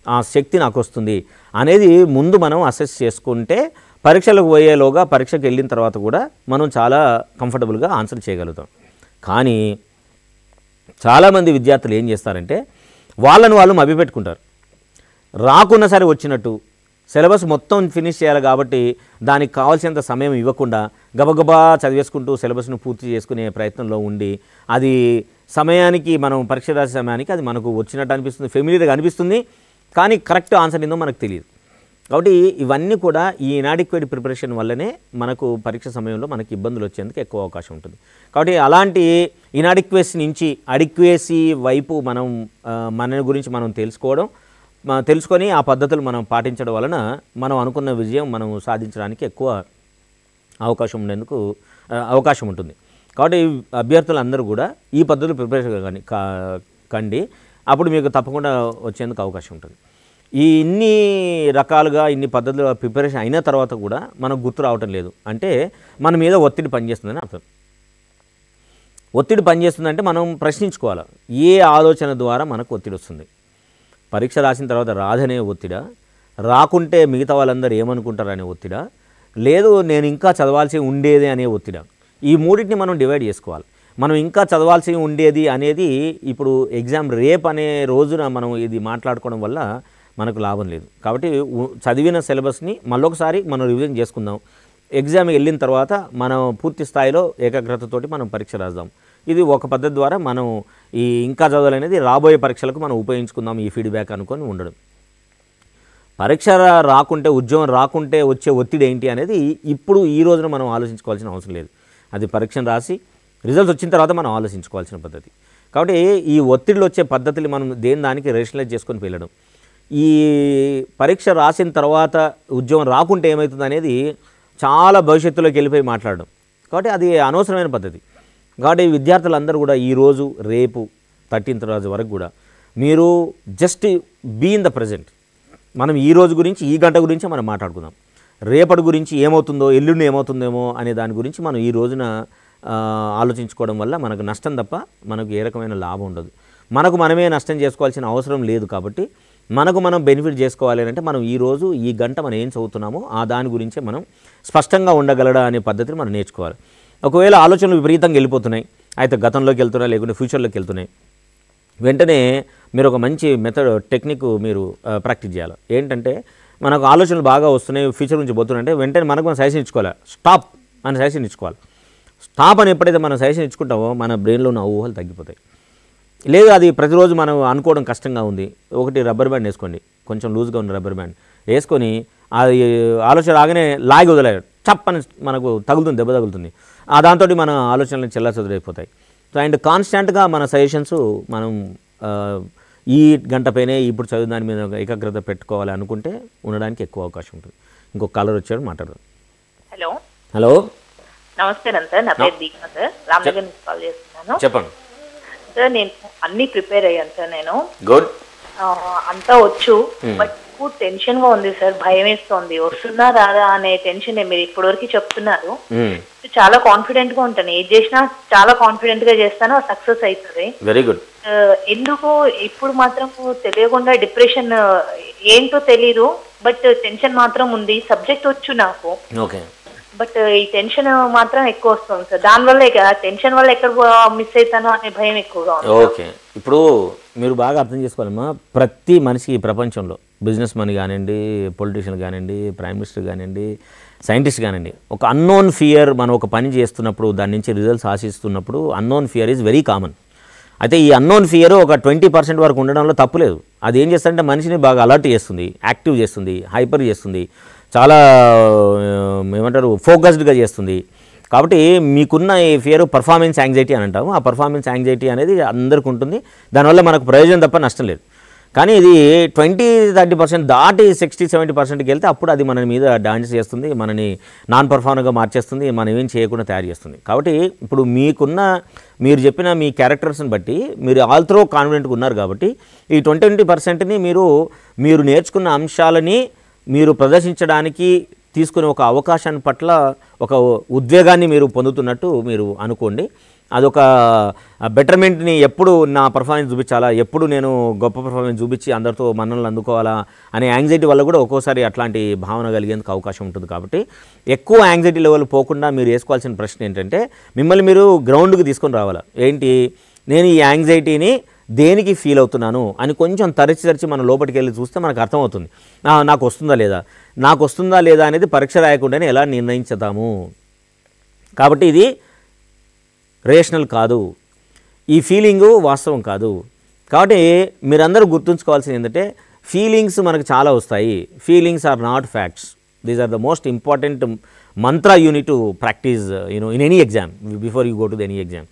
ఆ శక్తి నాకు వస్తుంది అనేది ముందు మనం అసెస్ చేసుకుంటే పరీక్షలకు పోయేలోగా పరీక్షకు వెళ్ళిన తర్వాత కూడా మనం చాలా కంఫర్టబుల్గా ఆన్సర్ చేయగలుగుతాం. కానీ చాలామంది విద్యార్థులు ఏం చేస్తారంటే వాళ్ళను వాళ్ళు మభ్యపెట్టుకుంటారు. రాకున్నా సరే వచ్చినట్టు సిలబస్ మొత్తం ఫినిష్ చేయాలి కాబట్టి దానికి కావాల్సినంత సమయం ఇవ్వకుండా గబగబా చదివేసుకుంటూ సిలబస్ను పూర్తి చేసుకునే ప్రయత్నంలో ఉండి అది సమయానికి మనం పరీక్ష రాసే సమయానికి అది మనకు వచ్చినట్టు అనిపిస్తుంది, ఫెమిలియర్గా అనిపిస్తుంది, కానీ కరెక్ట్ ఆన్సర్ ఏందో మనకు తెలియదు. కాబట్టి ఇవన్నీ కూడా ఈ ఇనాడిక్వేట్ ప్రిపరేషన్ వల్లనే మనకు పరీక్ష సమయంలో మనకి ఇబ్బందులు వచ్చేందుకు ఎక్కువ అవకాశం ఉంటుంది. కాబట్టి అలాంటి ఇనాడిక్వేసీ నుంచి అడిక్వేసీ వైపు మనం మన గురించి మనం తెలుసుకొని ఆ పద్ధతులు మనం పాటించడం వలన మనం అనుకున్న విజయం మనం సాధించడానికి ఎక్కువ అవకాశం ఉంటుంది. కాబట్టి అభ్యర్థులందరూ కూడా ఈ పద్ధతులు ప్రిపరేషన్ కండి, అప్పుడు మీకు తప్పకుండా వచ్చేందుకు అవకాశం ఉంటుంది. ఇన్ని రకాలుగా ఇన్ని పద్ధతులు ప్రిపరేషన్ అయిన తర్వాత కూడా మనకు గుర్తు రావటం లేదు అంటే మన మీద ఒత్తిడి పనిచేస్తుందని అర్థం. ఒత్తిడి పనిచేస్తుందంటే మనం ప్రశ్నించుకోవాలి, ఏ ఆలోచన ద్వారా మనకు ఒత్తిడి వస్తుంది? పరీక్ష రాసిన తర్వాత రాదనే ఒత్తిడా, రాకుంటే మిగతా వాళ్ళందరూ ఏమనుకుంటారనే ఒత్తిడా, లేదు నేను ఇంకా చదవాల్సి ఉండేది అనే ఒత్తిడా, ఈ మూడింటిని మనం డివైడ్ చేసుకోవాలి. మనం ఇంకా చదవాల్సి ఉండేది అనేది ఇప్పుడు ఎగ్జామ్ రేపు అనే రోజున మనం ఇది మాట్లాడుకోవడం వల్ల మనకు లాభం లేదు. కాబట్టి చదివిన సిలబస్ని మళ్ళొకసారి మనం రివిజన్ చేసుకుందాం. ఎగ్జామ్ వెళ్ళిన తర్వాత మనం పూర్తి స్థాయిలో ఏకాగ్రతతోటి మనం పరీక్ష రాద్దాం. ఇది ఒక పద్ధతి ద్వారా మనం ఈ ఇంకా చదవాలనేది రాబోయే పరీక్షలకు మనం ఉపయోగించుకుందాం ఈ ఫీడ్బ్యాక్ అనుకొని ఉండడం. పరీక్ష రాకుంటే, ఉద్యోగం రాకుంటే వచ్చే ఒత్తిడి ఏంటి అనేది ఇప్పుడు ఈ రోజున మనం ఆలోచించుకోవాల్సిన అవసరం లేదు. అది పరీక్షను రాసి రిజల్ట్స్ వచ్చిన తర్వాత మనం ఆలోచించుకోవాల్సిన పద్ధతి. కాబట్టి ఈ ఒత్తిడిలో వచ్చే పద్ధతులు మనం దానికి రేషనలైజ్ చేసుకొని వెళ్ళడం. ఈ పరీక్ష రాసిన తర్వాత ఉద్యోగం రాకుంటే ఏమవుతుంది అనేది చాలా భవిష్యత్తులోకి వెళ్ళిపోయి మాట్లాడడం. కాబట్టి అది అనవసరమైన పద్ధతి. కాబట్టి విద్యార్థులందరూ కూడా ఈరోజు రేపు 13th రోజు వరకు కూడా మీరు just be in the present. మనం ఈ రోజు గురించి, ఈ గంట గురించి మనం మాట్లాడుకుందాం. రేపటి గురించి ఏమవుతుందో, ఎల్లుండి ఏమవుతుందేమో అనే దాని గురించి మనం ఈ రోజున ఆలోచించుకోవడం వల్ల మనకు నష్టం తప్ప మనకు ఏ రకమైన లాభం ఉండదు. మనకు మనమే నష్టం చేసుకోవాల్సిన అవసరం లేదు. కాబట్టి మనకు మనం బెనిఫిట్ చేసుకోవాలి అంటే మనం ఈరోజు ఈ గంట మనం ఏం చదువుతున్నామో ఆ దాని గురించే మనం స్పష్టంగా ఉండగలడా అనే పద్ధతిని మనం నేర్చుకోవాలి. ఒకవేళ ఆలోచనలు విపరీతంగా వెళ్ళిపోతున్నాయి, అయితే గతంలోకి వెళ్తున్నాయి, లేకుంటే ఫ్యూచర్లోకి వెళ్తున్నాయి, వెంటనే మీరు ఒక మంచి టెక్నిక్ మీరు ప్రాక్టీస్ చేయాలి. ఏంటంటే మనకు ఆలోచనలు బాగా వస్తున్నాయి, ఫ్యూచర్ నుంచి పోతున్నాయంటే వెంటనే మనకు మనం సజెషన్ ఇచ్చుకోవాలి. స్టాప్ అని సజెషన్ ఇచ్చుకోవాలి. స్టాప్ అని ఎప్పుడైతే మనం సజెషన్ ఇచ్చుకుంటామో మన బ్రెయిన్లో ఉన్న ఊహలు తగ్గిపోతాయి. లేదు అది ప్రతిరోజు మనం అనుకోవడం కష్టంగా ఉంది, ఒకటి రబ్బర్ బ్యాండ్ వేసుకోండి, కొంచెం లూజ్గా ఉన్న రబ్బర్ బ్యాండ్ వేసుకొని అది ఆలోచన రాగానే లాగి వదిలేదు, చప్పని మనకు తగులుతుంది, దెబ్బ తగులుతుంది. దాంతో మన ఆలోచనలు చెల్లాచెదురైపోతాయి. సో అండ్ కాన్స్టాంట్గా మన సజెషన్స్ మనం ఈ గంట పైనే ఇప్పుడు చదువు దాని మీద ఏకాగ్రత పెట్టుకోవాలి అనుకుంటే ఉండడానికి ఎక్కువ అవకాశం ఉంటుంది. ఇంకొక కాలర్ వచ్చాడు, మాట్లాడదాం. హలో హలో, నమస్కారం సార్. నా పేరు దీప సార్, రామనగర్ నుంచి కాల్ చేస్తున్నాను. చెప్పండి సార్. నేను అన్ని ప్రిపేర్ అయ్యాను సార్. నేను గుడ్ అంతా వచ్చు, బట్ ఎక్కువ టెన్షన్ గా ఉంది సార్. భయం వేస్తోంది, వస్తుందా రాదా అనే టెన్షన్. మీరు ఇప్పటివరకు చెప్తున్నారు, చాలా కాన్ఫిడెంట్ గా ఉంటాను. ఏది చేసినా చాలా కాన్ఫిడెంట్ గా చేస్తాను, సక్సెస్ అవుతుంది. Very good. ఎందుకు ఇప్పుడు మాత్రం తెలియకుండా డిప్రెషన్ ఏంటో తెలీదు, బట్ టెన్షన్ మాత్రం ఉంది. సబ్జెక్ట్ వచ్చు నాకు, ఓకే, బట్ ఈ టెన్షన్ మాత్రం ఎక్కువ వస్తుంది సార్. దానివల్ల టెన్షన్ వల్ల ఎక్కడ మిస్ అవుతానో అనే భయం ఎక్కువగా ఉంది. ఓకే, ఇప్పుడు మీరు బాగా అర్థం చేసుకోవాలమ్మా, ప్రతి మనిషికి ఈ ప్రపంచంలో బిజినెస్ మన్ కానివ్వండి, పొలిటీషియన్ కానివ్వండి, ప్రైమ్ మినిస్టర్ కానివ్వండి, సైంటిస్ట్ కానివ్వండి, ఒక అన్నోన్ ఫియర్ మనం ఒక పని చేస్తున్నప్పుడు దాని నుంచి రిజల్ట్స్ ఆశిస్తున్నప్పుడు unknown fear is very common. అయితే ఈ అన్నోన్ ఫియర్ ఒక 20% వరకు ఉండడంలో తప్పులేదు. అది ఏం చేస్తుందంటే మనిషిని బాగా అలర్ట్ చేస్తుంది, యాక్టివ్ చేస్తుంది, హైపర్ చేస్తుంది, చాలా ఏమంటారు ఫోకస్డ్గా చేస్తుంది. కాబట్టి మీకున్న ఈ ఫియర్ పర్ఫార్మెన్స్ యాంగ్జైటీ అని అంటాము. ఆ పర్ఫార్మెన్స్ యాంగ్జైటీ అనేది అందరికీ ఉంటుంది, దానివల్ల మనకు ప్రయోజనం తప్ప నష్టం లేదు. కానీ ఇది 20-30% దాటి 60-70%కి వెళ్తే అప్పుడు అది మన మీద డాన్స్ చేస్తుంది, మనని నాన్ పర్ఫార్మర్గా మార్చేస్తుంది, మనం ఏం చేయకుండా తయారు చేస్తుంది. కాబట్టి ఇప్పుడు మీరు చెప్పిన మీ క్యారెక్టర్స్ని బట్టి మీరు ఆల్ త్రో కాన్ఫిడెంట్గా ఉన్నారు. కాబట్టి ఈ 20-20%ని మీరు నేర్చుకున్న అంశాలని మీరు ప్రదర్శించడానికి తీసుకునే ఒక అవకాశాన్ని పట్ల ఒక ఉద్వేగాన్ని మీరు పొందుతున్నట్టు మీరు అనుకోండి. అదొక బెటర్మెంట్ని, ఎప్పుడు నా పర్ఫార్మెన్స్ చూపించాలా, ఎప్పుడు నేను గొప్ప పర్ఫార్మెన్స్ చూపించి అందరితో మన్ననలు అందుకోవాలా అనే యాంగ్జైటీ వల్ల కూడా ఒక్కోసారి అట్లాంటి భావన కలిగేందుకు అవకాశం ఉంటుంది. కాబట్టి ఎక్కువ యాంగ్జైటీ లెవెల్ పోకుండా మీరు వేసుకోవాల్సిన ప్రశ్న ఏంటంటే మిమ్మల్ని మీరు గ్రౌండ్కి తీసుకొని రావాలా. ఏంటి, నేను ఈ యాంగ్జైటీని దేనికి ఫీల్ అవుతున్నాను అని కొంచెం తరచి మనం లోపలికి వెళ్ళి చూస్తే మనకు అర్థమవుతుంది. నాకు వస్తుందా లేదా అనేది పరీక్ష రాయకుండానే ఎలా నిర్ణయించుతాము. కాబట్టి ఇది రేషనల్ కాదు, ఈ ఫీలింగు వాస్తవం కాదు. కాబట్టి మీరందరూ గుర్తుంచుకోవాల్సింది ఏంటంటే ఫీలింగ్స్ మనకు చాలా వస్తాయి. Feelings are not facts. These are the most important mantra you need to practise in any exam before you go to any exam.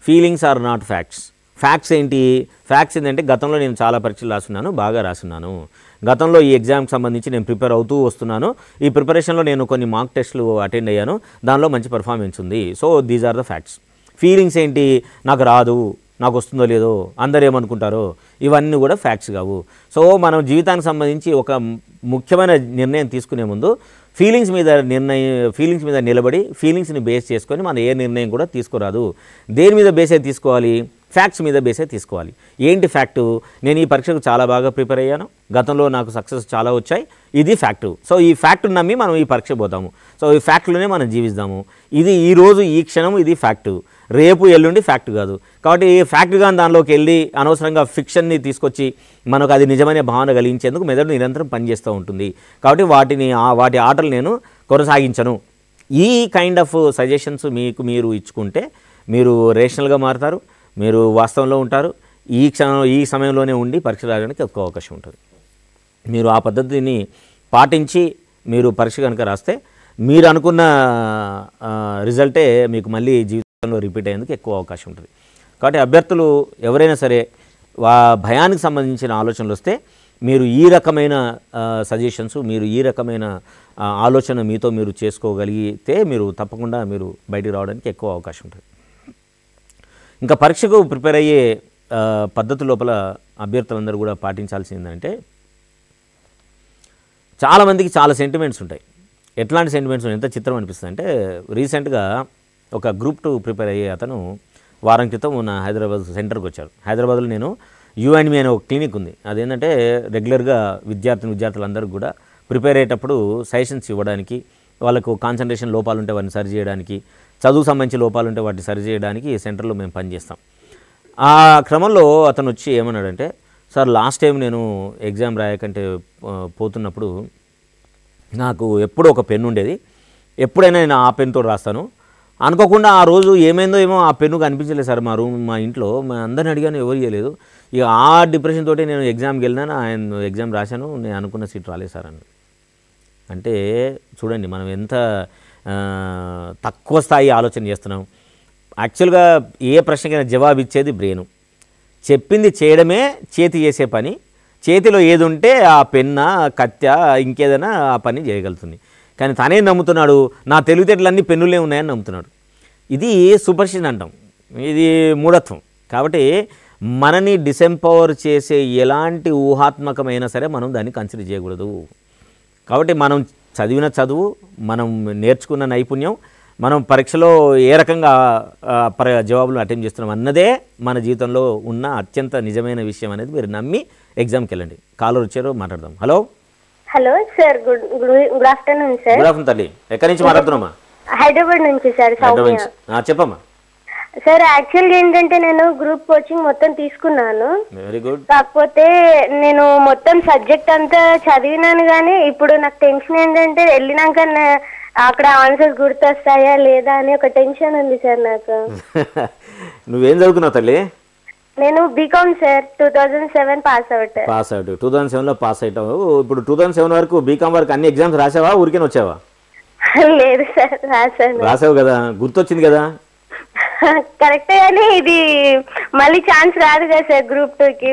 Feelings are not facts. Facts ఏంటి? ఫ్యాక్ట్స్ ఏంటంటే గతంలో నేను చాలా పరీక్షలు రాస్తున్నాను, బాగా రాస్తున్నాను, గతంలో ఈ ఎగ్జామ్కి సంబంధించి నేను ప్రిపేర్ అవుతూ వస్తున్నాను, ఈ ప్రిపరేషన్లో నేను కొన్ని మాక్ టెస్ట్లు అటెండ్ అయ్యాను, దానిలో మంచి పర్ఫార్మెన్స్ ఉంది. So these are the facts. Feelings ఏంటి? నాకు రాదు, నాకు వస్తుందో లేదో, అందరు ఏమనుకుంటారో, ఇవన్నీ కూడా ఫ్యాక్ట్స్ కావు. సో మనం జీవితానికి సంబంధించి ఒక ముఖ్యమైన నిర్ణయం తీసుకునే ముందు ఫీలింగ్స్ మీద నిలబడి ఫీలింగ్స్ని బేస్ చేసుకొని మనం ఏ నిర్ణయం కూడా తీసుకోరాదు. దేని మీద బేస్ అయితే తీసుకోవాలి? ఫ్యాక్ట్స్ మీద బేసే తీసుకోవాలి. ఏంటి ఫ్యాక్టు? నేను ఈ పరీక్షకు చాలా బాగా ప్రిపేర్ అయ్యాను, గతంలో నాకు సక్సెస్ చాలా వచ్చాయి, ఇది ఫ్యాక్టు. సో ఈ ఫ్యాక్ట్ని నమ్మి మనం ఈ పరీక్ష పోతాము. సో ఈ ఫ్యాక్ట్లోనే మనం జీవిస్తాము. ఇది ఈరోజు ఈ క్షణం ఇది ఫ్యాక్టు, రేపు ఎల్లుండి ఫ్యాక్ట్ కాదు. కాబట్టి ఫ్యాక్ట్గా దానిలోకి వెళ్ళి అనవసరంగా ఫిక్షన్ని తీసుకొచ్చి మనకు అది నిజమైన భావన కలిగించేందుకు మెదడు నిరంతరం పనిచేస్తూ ఉంటుంది. కాబట్టి వాటి ఆటలు నేను కొనసాగించను. ఈ కైండ్ ఆఫ్ సజెషన్స్ మీకు మీరు ఇచ్చుకుంటే మీరు రేషనల్గా మారుతారు, మీరు వాస్తవంలో ఉంటారు. ఈ సమయంలోనే ఉండి పరీక్ష రాయడానికి ఎక్కువ అవకాశం ఉంటుంది. మీరు ఆ పద్ధతిని పాటించి మీరు పరీక్ష కనుక రాస్తే మీరు అనుకున్న రిజల్టే మీకు మళ్ళీ జీవితంలో రిపీట్ అయ్యేందుకు ఎక్కువ అవకాశం ఉంటుంది. కాబట్టి అభ్యర్థులు ఎవరైనా సరే భయానికి సంబంధించిన ఆలోచనలు వస్తే మీరు ఈ రకమైన సజెషన్స్, మీరు ఈ రకమైన ఆలోచన మీతో మీరు చేసుకోగలిగితే మీరు తప్పకుండా మీరు బయటికి రావడానికి ఎక్కువ అవకాశం ఉంటుంది. ఇంకా పరీక్షకు ప్రిపేర్ అయ్యే పద్ధతి లోపల అభ్యర్థులందరూ కూడా పాటించాల్సింది ఏంటంటే, చాలామందికి చాలా సెంటిమెంట్స్ ఉంటాయి. ఎట్లాంటి సెంటిమెంట్స్ ఎంత చిత్రం అనిపిస్తుంది అంటే, రీసెంట్గా ఒక గ్రూప్ 2 ప్రిపేర్ అయ్యే అతను వారం క్రితం నా హైదరాబాద్ సెంటర్కి వచ్చారు. హైదరాబాద్లో నేను U&Me అనే ఒక క్లినిక్ ఉంది. అదేంటంటే రెగ్యులర్గా విద్యార్థులందరూ కూడా ప్రిపేర్ అయ్యేటప్పుడు సజెషన్స్ ఇవ్వడానికి, వాళ్ళకు కాన్సన్ట్రేషన్ లోపాలు ఉంటే వాటిని సరి చేయడానికి, చదువు సంబంధించి లోపాలు ఉంటే వాటిని సరి చేయడానికి ఈ సెంటర్లో మేము పనిచేస్తాం. ఆ క్రమంలో అతను వచ్చి ఏమన్నాడంటే, సార్ లాస్ట్ టైం నేను ఎగ్జామ్ రాయకంటే పోతున్నప్పుడు నాకు ఎప్పుడూ ఒక పెన్ను ఉండేది, ఎప్పుడైనా నేను ఆ పెన్తో రాస్తాను, అనుకోకుండా ఆ రోజు ఏమైందో ఏమో ఆ పెన్ను కనిపించలేదు సార్ మా ఇంట్లో, అందరిని అడిగాను ఎవరు ఇవ్వలేదు, ఇక ఆ డిప్రెషన్ తోటి నేను ఎగ్జామ్కి వెళ్ళినాను, ఆయన ఎగ్జామ్ రాశాను, నేను అనుకున్న సీట్ రాలేదు సార్ అని. అంటే చూడండి మనం ఎంత తక్కువ స్థాయి ఆలోచన చేస్తున్నాం. యాక్చువల్గా ఏ ప్రశ్నకైనా జవాబు ఇచ్చేది బ్రెయిన్, చెప్పింది చేయడమే చేతి చేసే పని. చేతిలో ఏది ఉంటే ఆ పెన్న కత్తె ఇంకేదైనా ఆ పని చేయగలుగుతుంది. కానీ తనే నమ్ముతున్నాడు నా తెలివితేటలన్నీ పెన్నులే ఉన్నాయని నమ్ముతున్నాడు. ఇది సూపర్స్టిషన్ అంటాం, ఇది మూఢత్వం. కాబట్టి మనని డిసెంపవర్ చేసే ఎలాంటి ఊహాత్మకమైనా సరే మనం దాన్ని కన్సిడర్ చేయకూడదు. కాబట్టి మనం చదివిన చదువు, మనం నేర్చుకున్న నైపుణ్యం, మనం పరీక్షలో ఏ రకంగా జవాబులు అటెంప్ట్ చేస్తున్నాం అన్నదే మన జీవితంలో ఉన్న అత్యంత నిజమైన విషయం అనేది మీరు నమ్మి ఎగ్జామ్కి వెళ్ళండి. కాలర్ వచ్చారు, మాట్లాడదాం. Hello hello sir, good afternoon sir. Good afternoon తల్లి, ఎక్కడి నుంచి మాట్లాడుతున్నామా? హైదరాబాద్ నుంచి సార్. చెప్పమ్మా. సార్ యాక్చువల్గా ఏంటంటే నేను గ్రూప్ కోచింగ్ మొత్తం తీసుకున్నాను. Very good. కాకపోతే నేను మొత్తం సబ్జెక్ట్ అంతా చదివినాను, కానీ ఇప్పుడు నాకు టెన్షన్ ఏంటంటే వెళ్ళినాక అక్కడ ఆన్సర్స్ గుర్తొస్తాయా లేదా అని ఒక టెన్షన్ ఉంది సార్ నాకు. నువ్వేం చదువుకున్నావు తల్లి? నేను బీకామ్ సార్, 2007 పాస్ అవుట్. 2007లో పాస్ అవుతావు. ఇప్పుడు 2007 వరకు బీకామ్ వరకు అన్ని ఎగ్జామ్స్ రాసావా, ఊరికే వచ్చావా? లేదు సార్, రాసాను. రాసావు కదా, గుర్తొచ్చింది కదా. కరెక్టే, కానీ ఇది మళ్ళీ ఛాన్స్ రాదు కదా సార్ గ్రూప్ 2కి.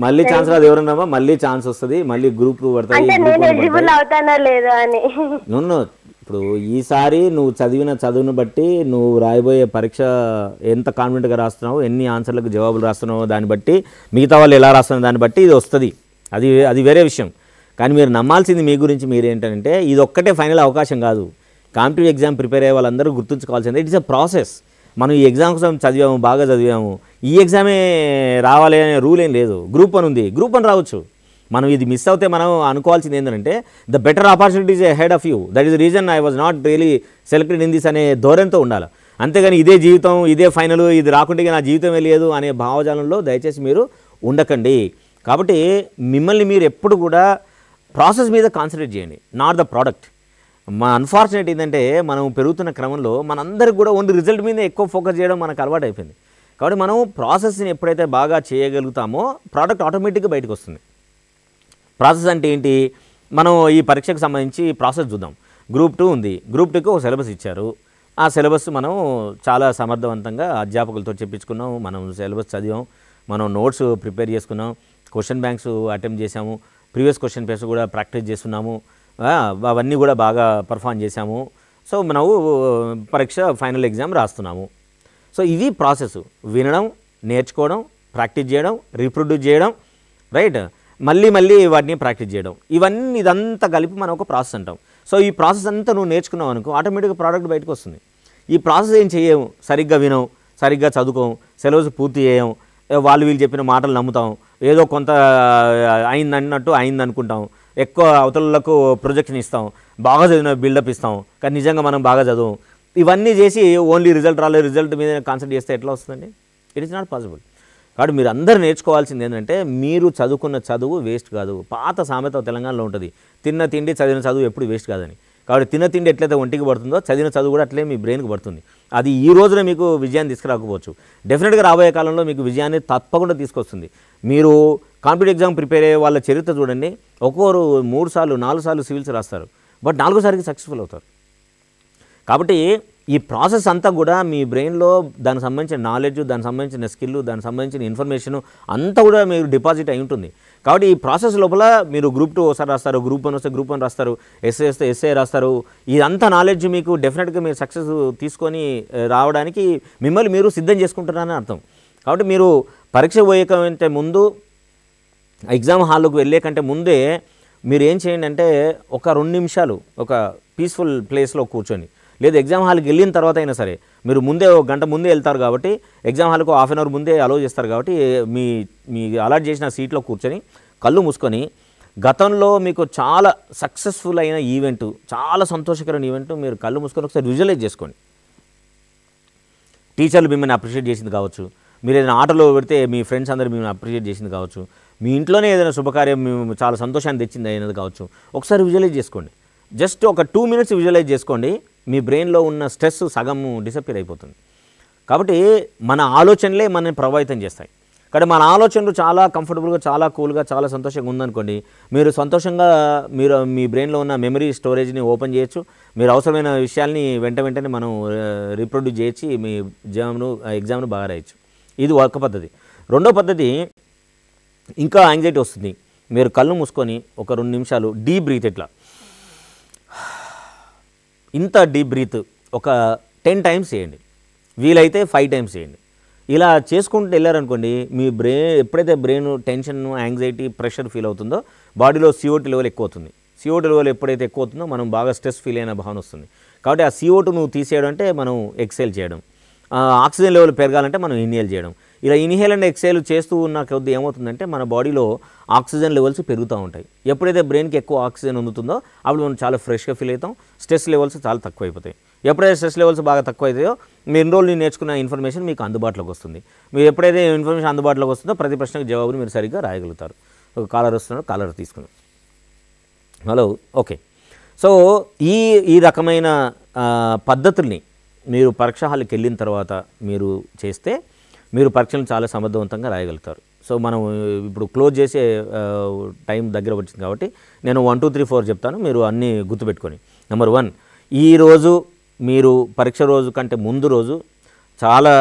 మళ్ళీ ఛాన్స్ రాదు ఎవరన్నామా, మళ్ళీ ఛాన్స్ వస్తుంది, మళ్ళీ గ్రూప్ 2 పడతాయి. నేను ఎలిజిబుల్ అవుతానా లేదా అని. ఇప్పుడు ఈసారి నువ్వు చదివిన చదువును బట్టి నువ్వు రాయబోయే పరీక్ష ఎంత కాన్ఫిడెంట్గా రాస్తున్నావు, ఎన్ని ఆన్సర్లకు జవాబులు రాస్తున్నావు దాన్ని బట్టి, మిగతా వాళ్ళు ఎలా రాస్తున్న దాన్ని బట్టి ఇది వస్తుంది. అది వేరే విషయం. కానీ మీరు నమ్మాల్సింది మీ గురించి మీరేంటంటే, ఇది ఒక్కటే ఫైనల్ అవకాశం కాదు. కాంపిటేటివ్ ఎగ్జామ్ ప్రిపేర్ అయ్యే వాళ్ళందరూ గుర్తుంచుకోవాల్సిందే, ఇట్స్ ఎ ప్రాసెస్. మనం ఈ ఎగ్జామ్ కోసం చదివాము, బాగా చదివాము, ఈ ఎగ్జామే రావాలి అనే రూల్ ఏం లేదు. గ్రూప్ 1 ఉంది, గ్రూప్ 1 రావచ్చు. మనం ఇది మిస్ అవుతే మనం అనుకోవాల్సింది ఏంటంటే, the better opportunities head of you, that is the reason I was not really selected in this అనే ధోరణితో ఉండాలి. అంతేగాని ఇదే జీవితం, ఇదే ఫైనల్, ఇది రాకుంటే నా జీవితం లేదు అనే భావజాలంలో దయచేసి మీరు ఉండకండి. కాబట్టి మిమ్మల్ని మీరు ఎప్పుడు కూడా ప్రాసెస్ మీద కాన్సన్ట్రేట్ చేయండి, నాట్ ద ప్రోడక్ట్. మా అన్ఫార్చునేట్ ఏంటంటే మనం పెరుగుతున్న క్రమంలో మనందరికి కూడా ఓన్లీ రిజల్ట్ మీద ఎక్కువ ఫోకస్ చేయడం మనకు అలవాటు అయిపోయింది. కాబట్టి మనం ప్రాసెస్ని ఎప్పుడైతే బాగా చేయగలుగుతామో ప్రోడక్ట్ ఆటోమేటిక్గా బయటకు వస్తుంది. ప్రాసెస్ అంటే ఏంటి? మనం ఈ పరీక్షకు సంబంధించి ప్రాసెస్ చూద్దాం. గ్రూప్ 2 ఉంది, గ్రూప్ 2కి ఒక సిలబస్ ఇచ్చారు. ఆ సిలబస్ మనం చాలా సమర్థవంతంగా అధ్యాపకులతో చెప్పించుకున్నాం, మనం సిలబస్ చదివాం, మనం నోట్స్ ప్రిపేర్ చేసుకున్నాం, క్వశ్చన్ బ్యాంక్స్ అటెంప్ట్ చేసాము, ప్రీవియస్ క్వశ్చన్ పేపర్స్ కూడా ప్రాక్టీస్ చేస్తున్నాము, అవన్నీ కూడా బాగా పర్ఫామ్ చేశాము. సో మనం పరీక్ష ఫైనల్ ఎగ్జామ్ రాస్తున్నాము. సో ఇది ప్రాసెస్. వినడం, నేర్చుకోవడం, ప్రాక్టీస్ చేయడం, రీప్రొడ్యూస్ చేయడం, రైట్, మళ్ళీ వాటిని ప్రాక్టీస్ చేయడం, ఇదంతా కలిపి మనం ఒక ప్రాసెస్ అంటాం. సో ఈ ప్రాసెస్ అంతా నువ్వు నేర్చుకున్నావు అనుకో, ఆటోమేటిక్గా ప్రోడక్ట్ బయటకు వస్తుంది. ఈ ప్రాసెస్ ఏం చేయవు, సరిగ్గా వినవు, సరిగ్గా చదువుకోం, సిలబస్ పూర్తి చేయం, వాళ్ళు వీళ్ళు చెప్పిన మాటలు నమ్ముతాం, ఏదో కొంత అయింది అనుకుంటాం, ఎక్కువ అవతలకు ప్రొజెక్షన్ ఇస్తాం, బాగా చదివిన బిల్డప్ ఇస్తాం, కానీ నిజంగా మనం బాగా చదువు. ఇవన్నీ చేసి ఓన్లీ రిజల్ట్ రాలేదు, రిజల్ట్ మీద కాన్సన్ట్రేట్ చేస్తే ఎట్లా వస్తుందండి? It is not possible. కాబట్టి మీరు అందరూ నేర్చుకోవాల్సింది ఏంటంటే, మీరు చదువుకున్న చదువు వేస్ట్ కాదు. పాత సామెత తెలంగాణలో ఉంటుంది, తిన్న తిండి చదివిన చదువు ఎప్పుడు వేస్ట్ కాదని. కాబట్టి తిన్న తిండి ఎట్లయితే ఒంటికి పడుతుందో చదివిన చదువు కూడా అట్లే మీ బ్రెయిన్కి పడుతుంది. అది ఈ రోజున మీకు విజయాన్ని తీసుకురాకపోవచ్చు, డెఫినెట్గా రాబోయే కాలంలో మీకు విజయాన్ని తప్పకుండా తీసుకొస్తుంది. మీరు కాంపిటేటివ్ ఎగ్జామ్ ప్రిపేర్ అయ్యే వాళ్ళ చరిత్ర చూడండి, ఒక్కొక్కరు 3 సార్లు 4 సార్లు సివిల్స్ రాస్తారు, బట్ 4సారికి సక్సెస్ఫుల్ అవుతారు. కాబట్టి ఈ ప్రాసెస్ అంతా కూడా మీ బ్రెయిన్లో దానికి సంబంధించిన నాలెడ్జ్, దానికి సంబంధించిన స్కిల్, దానికి సంబంధించిన ఇన్ఫర్మేషన్ అంతా కూడా మీరు డిపాజిట్ అయి ఉంటుంది. కాబట్టి ఈ ప్రాసెస్ లోపల మీరు గ్రూప్ 2 ఒకసారి రాస్తారు, గ్రూప్ 1 వస్తే గ్రూప్ 1 రాస్తారు, ఎస్ఏ వస్తే ఎస్ఏ రాస్తారు. ఇదంతా నాలెడ్జ్ మీకు డెఫినెట్గా మీరు సక్సెస్ తీసుకొని రావడానికి మిమ్మల్ని మీరు సిద్ధం చేసుకుంటున్నారని అర్థం. కాబట్టి మీరు పరీక్ష పోయే కంటే ముందు, ఎగ్జామ్ హాల్లోకి వెళ్ళే కంటే ముందే మీరు ఏం చేయండి అంటే, ఒక 2 నిమిషాలు ఒక పీస్ఫుల్ ప్లేస్లో కూర్చొని, లేదు ఎగ్జామ్ హాల్కి వెళ్ళిన తర్వాత అయినా సరే, మీరు ముందే 1 గంట ముందే వెళ్తారు కాబట్టి ఎగ్జామ్ హాల్కు హాఫ్ అన్ అవర్ ముందే అలో చేస్తారు కాబట్టి మీ అలాట్ చేసిన సీట్లో కూర్చొని కళ్ళు మూసుకొని, గతంలో మీకు చాలా సక్సెస్ఫుల్ అయిన ఈవెంట్, చాలా సంతోషకరమైన ఈవెంట్ మీరు కళ్ళు మూసుకొని ఒకసారి విజువలైజ్ చేసుకోండి. టీచర్లు మిమ్మల్ని అప్రిషియేట్ చేసింది కావచ్చు, మీరు ఏదైనా ఆటలో పెడితే మీ ఫ్రెండ్స్ అందరూ మిమ్మల్ని అప్రిషియేట్ చేసింది కావచ్చు, మీ ఇంట్లోనే ఏదైనా శుభకార్యం చాలా సంతోషాన్ని తెచ్చింది అయినది కావచ్చు. ఒకసారి విజువలైజ్ చేసుకోండి. జస్ట్ ఒక 2 మినిట్స్ విజువలైజ్ చేసుకోండి, మీ బ్రెయిన్లో ఉన్న స్ట్రెస్ సగము డిసప్పియర్ అయిపోతుంది. కాబట్టి మన ఆలోచనలే మనల్ని ప్రభావితం చేస్తాయి. కాబట్టి మన ఆలోచనలు చాలా కంఫర్టబుల్గా, చాలా కూల్గా, చాలా సంతోషంగా ఉందనుకోండి, మీరు సంతోషంగా మీ బ్రెయిన్లో ఉన్న మెమరీ స్టోరేజ్ని ఓపెన్ చేయొచ్చు. మీరు అవసరమైన విషయాల్ని వెంటనే మనం రీప్రొడ్యూస్ చేయొచ్చు, మీ ఎగ్జామ్ను బాగా రాయొచ్చు. ఇది ఒక పద్ధతి. రెండో పద్ధతి, ఇంకా యాంగ్జైటీ వస్తుంది, మీరు కళ్ళు మూసుకొని ఒక 2 నిమిషాలు డీప్ బ్రీత్, ఇట్లా ఇంత డీప్ బ్రీత్ ఒక 10 టైమ్స్ చేయండి, వీలైతే 5 టైమ్స్ చేయండి. ఇలా చేసుకుంటూ వెళ్ళారనుకోండి, మీ ఎప్పుడైతే brain tension, anxiety, pressure feel అవుతుందో బాడీలో CO2 లెవెల్ ఎక్కువ అవుతుంది. CO2 లెవెల్ ఎప్పుడైతే ఎక్కువ అవుతుందో మనం బాగా స్ట్రెస్ ఫీల్ అయిన భావన వస్తుంది. కాబట్టి ఆ CO2 నువ్వు తీసేయడం అంటే మనం ఎక్సేల్ చేయడం, ఆక్సిజన్ లెవెల్ పెరగాలంటే మనం ఇన్హేల్ చేయడం. ఇలా ఇన్హేల్ అండ్ ఎక్సేల్ చేస్తూ ఉన్న కొద్ది ఏమవుతుందంటే మన బాడీలో ఆక్సిజన్ లెవెల్స్ పెరుగుతూ ఉంటాయి. ఎప్పుడైతే బ్రెయిన్కి ఎక్కువ ఆక్సిజన్ అందుతుందో అప్పుడు మనం చాలా ఫ్రెష్గా ఫీల్ అవుతాం, స్ట్రెస్ లెవెల్స్ చాలా తక్కువ అయిపోతాయి. ఎప్పుడైతే స్ట్రెస్ లెవెల్స్ బాగా తక్కువ అవుతాయో మీ ఎన్ని రోజులు నేర్చుకున్న ఇన్ఫర్మేషన్ మీకు అందుబాటులోకి వస్తుంది. మీరు ఎప్పుడైతే ఇన్ఫర్మేషన్ అందుబాటులోకి వస్తుందో ప్రతి ప్రశ్నకు జవాబుని మీరు సరిగ్గా రాయగలుగుతారు. ఒక కాలర్ వస్తున్నాడు, కాలర్ తీసుకుని. Hello, okay. సో ఈ రకమైన పద్ధతుల్ని మీరు పరీక్ష హాల్కి వెళ్ళిన తర్వాత మీరు చేస్తే మీరు పరీక్షలను చాలా సమర్థవంతంగా రాయగలుగుతారు. సో మనం ఇప్పుడు క్లోజ్ చేసే టైం దగ్గర వచ్చింది కాబట్టి నేను 1 2 3 4 చెప్తాను, మీరు అన్నీ గుర్తుపెట్టుకొని. నెంబర్ 1, ఈరోజు మీరు పరీక్ష రోజు కంటే ముందు రోజు చాలా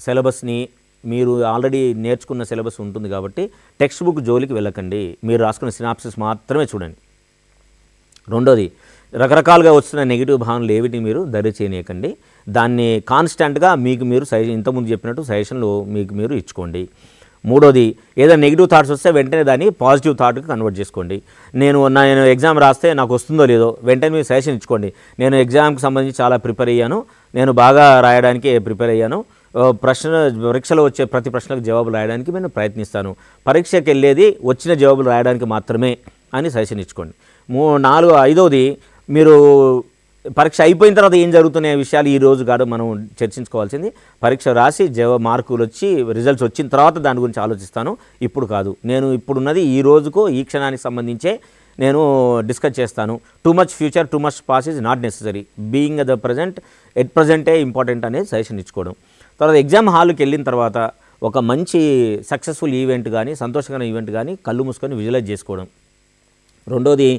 సిలబస్ని, మీరు ఆల్రెడీ నేర్చుకున్న సిలబస్ ఉంటుంది కాబట్టి టెక్స్ట్ బుక్ జోలికి వెళ్ళకండి, మీరు రాసుకున్న సినాప్సిస్ మాత్రమే చూడండి. రెండోది, రకరకాలుగా వస్తున్న నెగిటివ్ భావనలు ఏవిటి మీరు దరి చేయనీయకండి, దాన్ని కాన్స్టెంట్గా మీకు మీరు ఇంతకుముందు చెప్పినట్టు సజెషన్లు మీకు మీరు ఇచ్చుకోండి. మూడోది, ఏదైనా నెగిటివ్ థాట్స్ వస్తే వెంటనే దాన్ని పాజిటివ్ థాట్కి కన్వర్ట్ చేసుకోండి. నేను ఎగ్జామ్ రాస్తే నాకు వస్తుందో లేదో వెంటనే మీరు సజెషన్ ఇచ్చుకోండి. నేను ఎగ్జామ్కి సంబంధించి చాలా ప్రిపేర్ అయ్యాను, నేను బాగా రాయడానికి ప్రిపేర్ అయ్యాను, పరీక్షలో వచ్చే ప్రతి ప్రశ్నకు జవాబులు రాయడానికి నేను ప్రయత్నిస్తాను, పరీక్షకి వెళ్ళేది వచ్చిన జవాబులు రాయడానికి మాత్రమే అని సజెషన్ ఇచ్చుకోండి. 5వది, మీరు పరీక్ష అయిపోయిన తర్వాత ఏం జరుగుతున్న విషయాలు ఈ రోజు కాదు మనం చర్చించుకోవాల్సింది. పరీక్ష రాసి మార్కులు వచ్చి రిజల్ట్స్ వచ్చిన తర్వాత దాని గురించి ఆలోచిస్తాను, ఇప్పుడు కాదు. నేను ఇప్పుడున్నది ఈ రోజుకు ఈ క్షణానికి సంబంధించే నేను డిస్కస్ చేస్తాను. Too much future, too much past is not necessary, being the present at ప్రజెంటే ఇంపార్టెంట్ అనేది సజెషన్ ఇచ్చుకోవడం. తర్వాత ఎగ్జామ్ హాల్కి వెళ్ళిన తర్వాత ఒక మంచి సక్సెస్ఫుల్ ఈవెంట్ కానీ, సంతోషకరమైన ఈవెంట్ కానీ కళ్ళు మూసుకొని విజువలైజ్ చేసుకోవడం. రెండోది,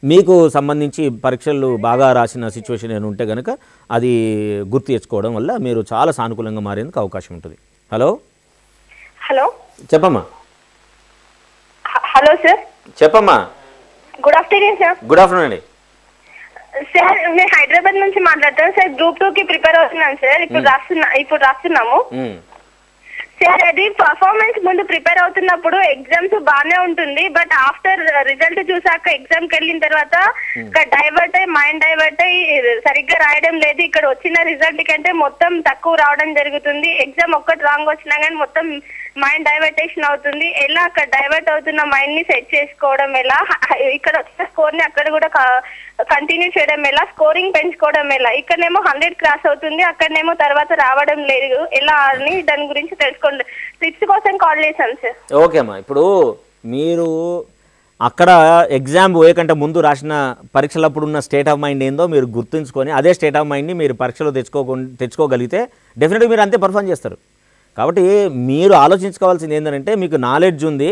మీకు సంబంధించి పరీక్షలు బాగా రాసిన సిచ్యువేషన్ ఏమైనా ఉంటే కనుక అది గుర్తు తెచ్చుకోవడం వల్ల మీరు చాలా సానుకూలంగా మారేందుకు అవకాశం ఉంటుంది. హలో, చెప్పమ్మా. Hello sir. చెప్పమ్మా. Good afternoon sir. Good afternoon అండి. సార్, నేను హైదరాబాద్ నుంచి మాట్లాడతాను సార్. గ్రూప్ 2కి ప్రిపేర్ అవుతున్నాను సార్. ఇప్పుడు రాస్తున్నాము సార్ అది పర్ఫార్మెన్స్ ముందు ప్రిపేర్ అవుతున్నప్పుడు ఎగ్జామ్స్ బాగానే ఉంటుంది, బట్ ఆఫ్టర్ రిజల్ట్ చూసాక ఎగ్జామ్కి వెళ్ళిన తర్వాత డైవర్ట్ అయ్యి మైండ్ డైవర్ట్ అయ్యి సరిగ్గా రాయడం లేదు. ఇక్కడ వచ్చిన రిజల్ట్ కంటే మొత్తం తక్కువ రావడం జరుగుతుంది. ఎగ్జామ్ ఒక్కటి రాంగ్ వచ్చినా కానీ మొత్తం మైండ్ డైవర్టేషన్ అవుతుంది. ఎలా అక్కడ డైవర్ట్ అవుతున్న మైండ్ ని సెట్ చేసుకోవడం ఎలా, ఇక్కడ వచ్చిన స్కోర్ ని అక్కడ కూడా కంటిన్యూ చేయడం ఎలా, స్కోరింగ్ పెంచుకోవడం ఎలా. ఇక్కడనేమో 100 క్రాస్ అవుతుంది, అక్కడనేమో తర్వాత రావడం లేదు ఎలా అని దాని గురించి తెలుసుకోండి. టిప్స్ కోసం కాల్ చేశాను సార్. ఓకే అమ్మా, ఇప్పుడు మీరు అక్కడ ఎగ్జామ్ పోయేకంటే ముందు రాసిన పరీక్షలప్పుడు ఉన్న స్టేట్ ఆఫ్ మైండ్ ఏందో మీరు గుర్తుంచుకొని అదే స్టేట్ ఆఫ్ మైండ్ని మీరు పరీక్షలో తెచ్చుకోగలిగితే డెఫినెట్గా మీరు అంతే పర్ఫామ్ చేస్తారు. కాబట్టి మీరు ఆలోచించుకోవాల్సింది ఏంటంటే మీకు నాలెడ్జ్ ఉంది,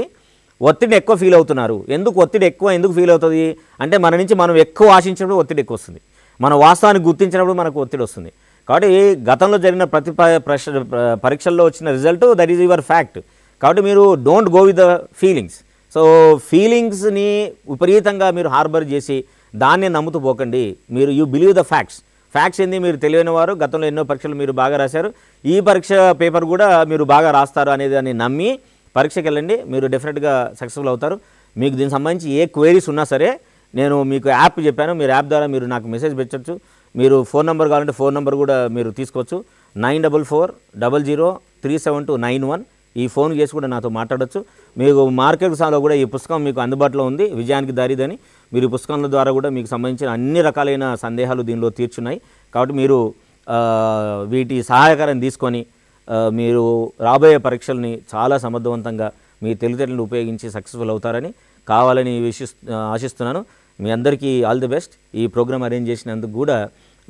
ఒత్తిడి ఎక్కువ ఫీల్ అవుతున్నారు. ఎందుకు ఫీల్ అవుతుంది అంటే మన నుంచి మనం ఎక్కువ ఆశించినప్పుడు ఒత్తిడి ఎక్కువ వస్తుంది, మన వాస్తవాన్ని గుర్తించినప్పుడు మనకు ఒత్తిడి వస్తుంది. కాబట్టి గతంలో జరిగిన ప్రతి పరీక్షల్లో వచ్చిన result that is your fact. కాబట్టి మీరు don't go with the feelings. So ఫీలింగ్స్ని విపరీతంగా మీరు హార్బర్ చేసి దాన్నే నమ్ముతూ పోకండి. మీరు you believe the facts. Facts ఏంది, మీరు తెలియని వారు, గతంలో ఎన్నో పరీక్షలు మీరు బాగా రాశారు, ఈ పరీక్ష పేపర్ కూడా మీరు బాగా రాస్తారు అనేది దాన్ని నమ్మి పరీక్షకి వెళ్ళండి. మీరు డెఫినెట్గా సక్సెస్ఫుల్ అవుతారు. మీకు దీనికి సంబంధించి ఏ క్వైరీస్ ఉన్నా సరే నేను మీకు యాప్ చెప్పాను, మీరు యాప్ ద్వారా మీరు నాకు మెసేజ్ పెట్టచ్చు. మీరు ఫోన్ నెంబర్ కావాలంటే ఫోన్ నెంబర్ కూడా మీరు తీసుకోవచ్చు. 9440037291 ఈ ఫోన్ చేసి కూడా నాతో మాట్లాడచ్చు. మీకు మార్కెట్ సాలో కూడా ఈ పుస్తకం మీకు అందుబాటులో ఉంది, విజయానికి దారిదని. మీరు ఈ పుస్తకాల ద్వారా కూడా మీకు సంబంధించిన అన్ని రకాలైన సందేహాలు దీనిలో తీర్చున్నాయి. కాబట్టి మీరు వీటి సహాయకారం తీసుకొని మీరు రాబోయే పరీక్షల్ని చాలా సమర్థవంతంగా మీ తెలివితేటలను ఉపయోగించి సక్సెస్ఫుల్ అవుతారని ఆశిస్తున్నాను. మీ అందరికీ ఆల్ ది బెస్ట్. ఈ ప్రోగ్రామ్ అరేంజ్ చేసినందుకు కూడా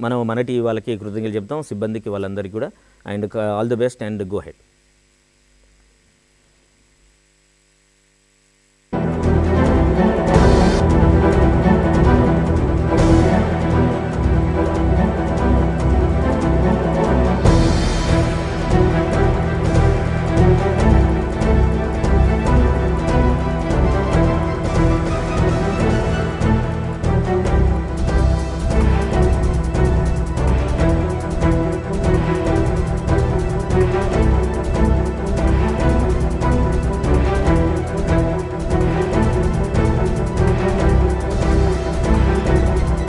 మన టీవీ వాళ్ళకి కృతజ్ఞతలు చెప్తాం, సిబ్బందికి వాళ్ళందరికీ కూడా. And all the best and go head.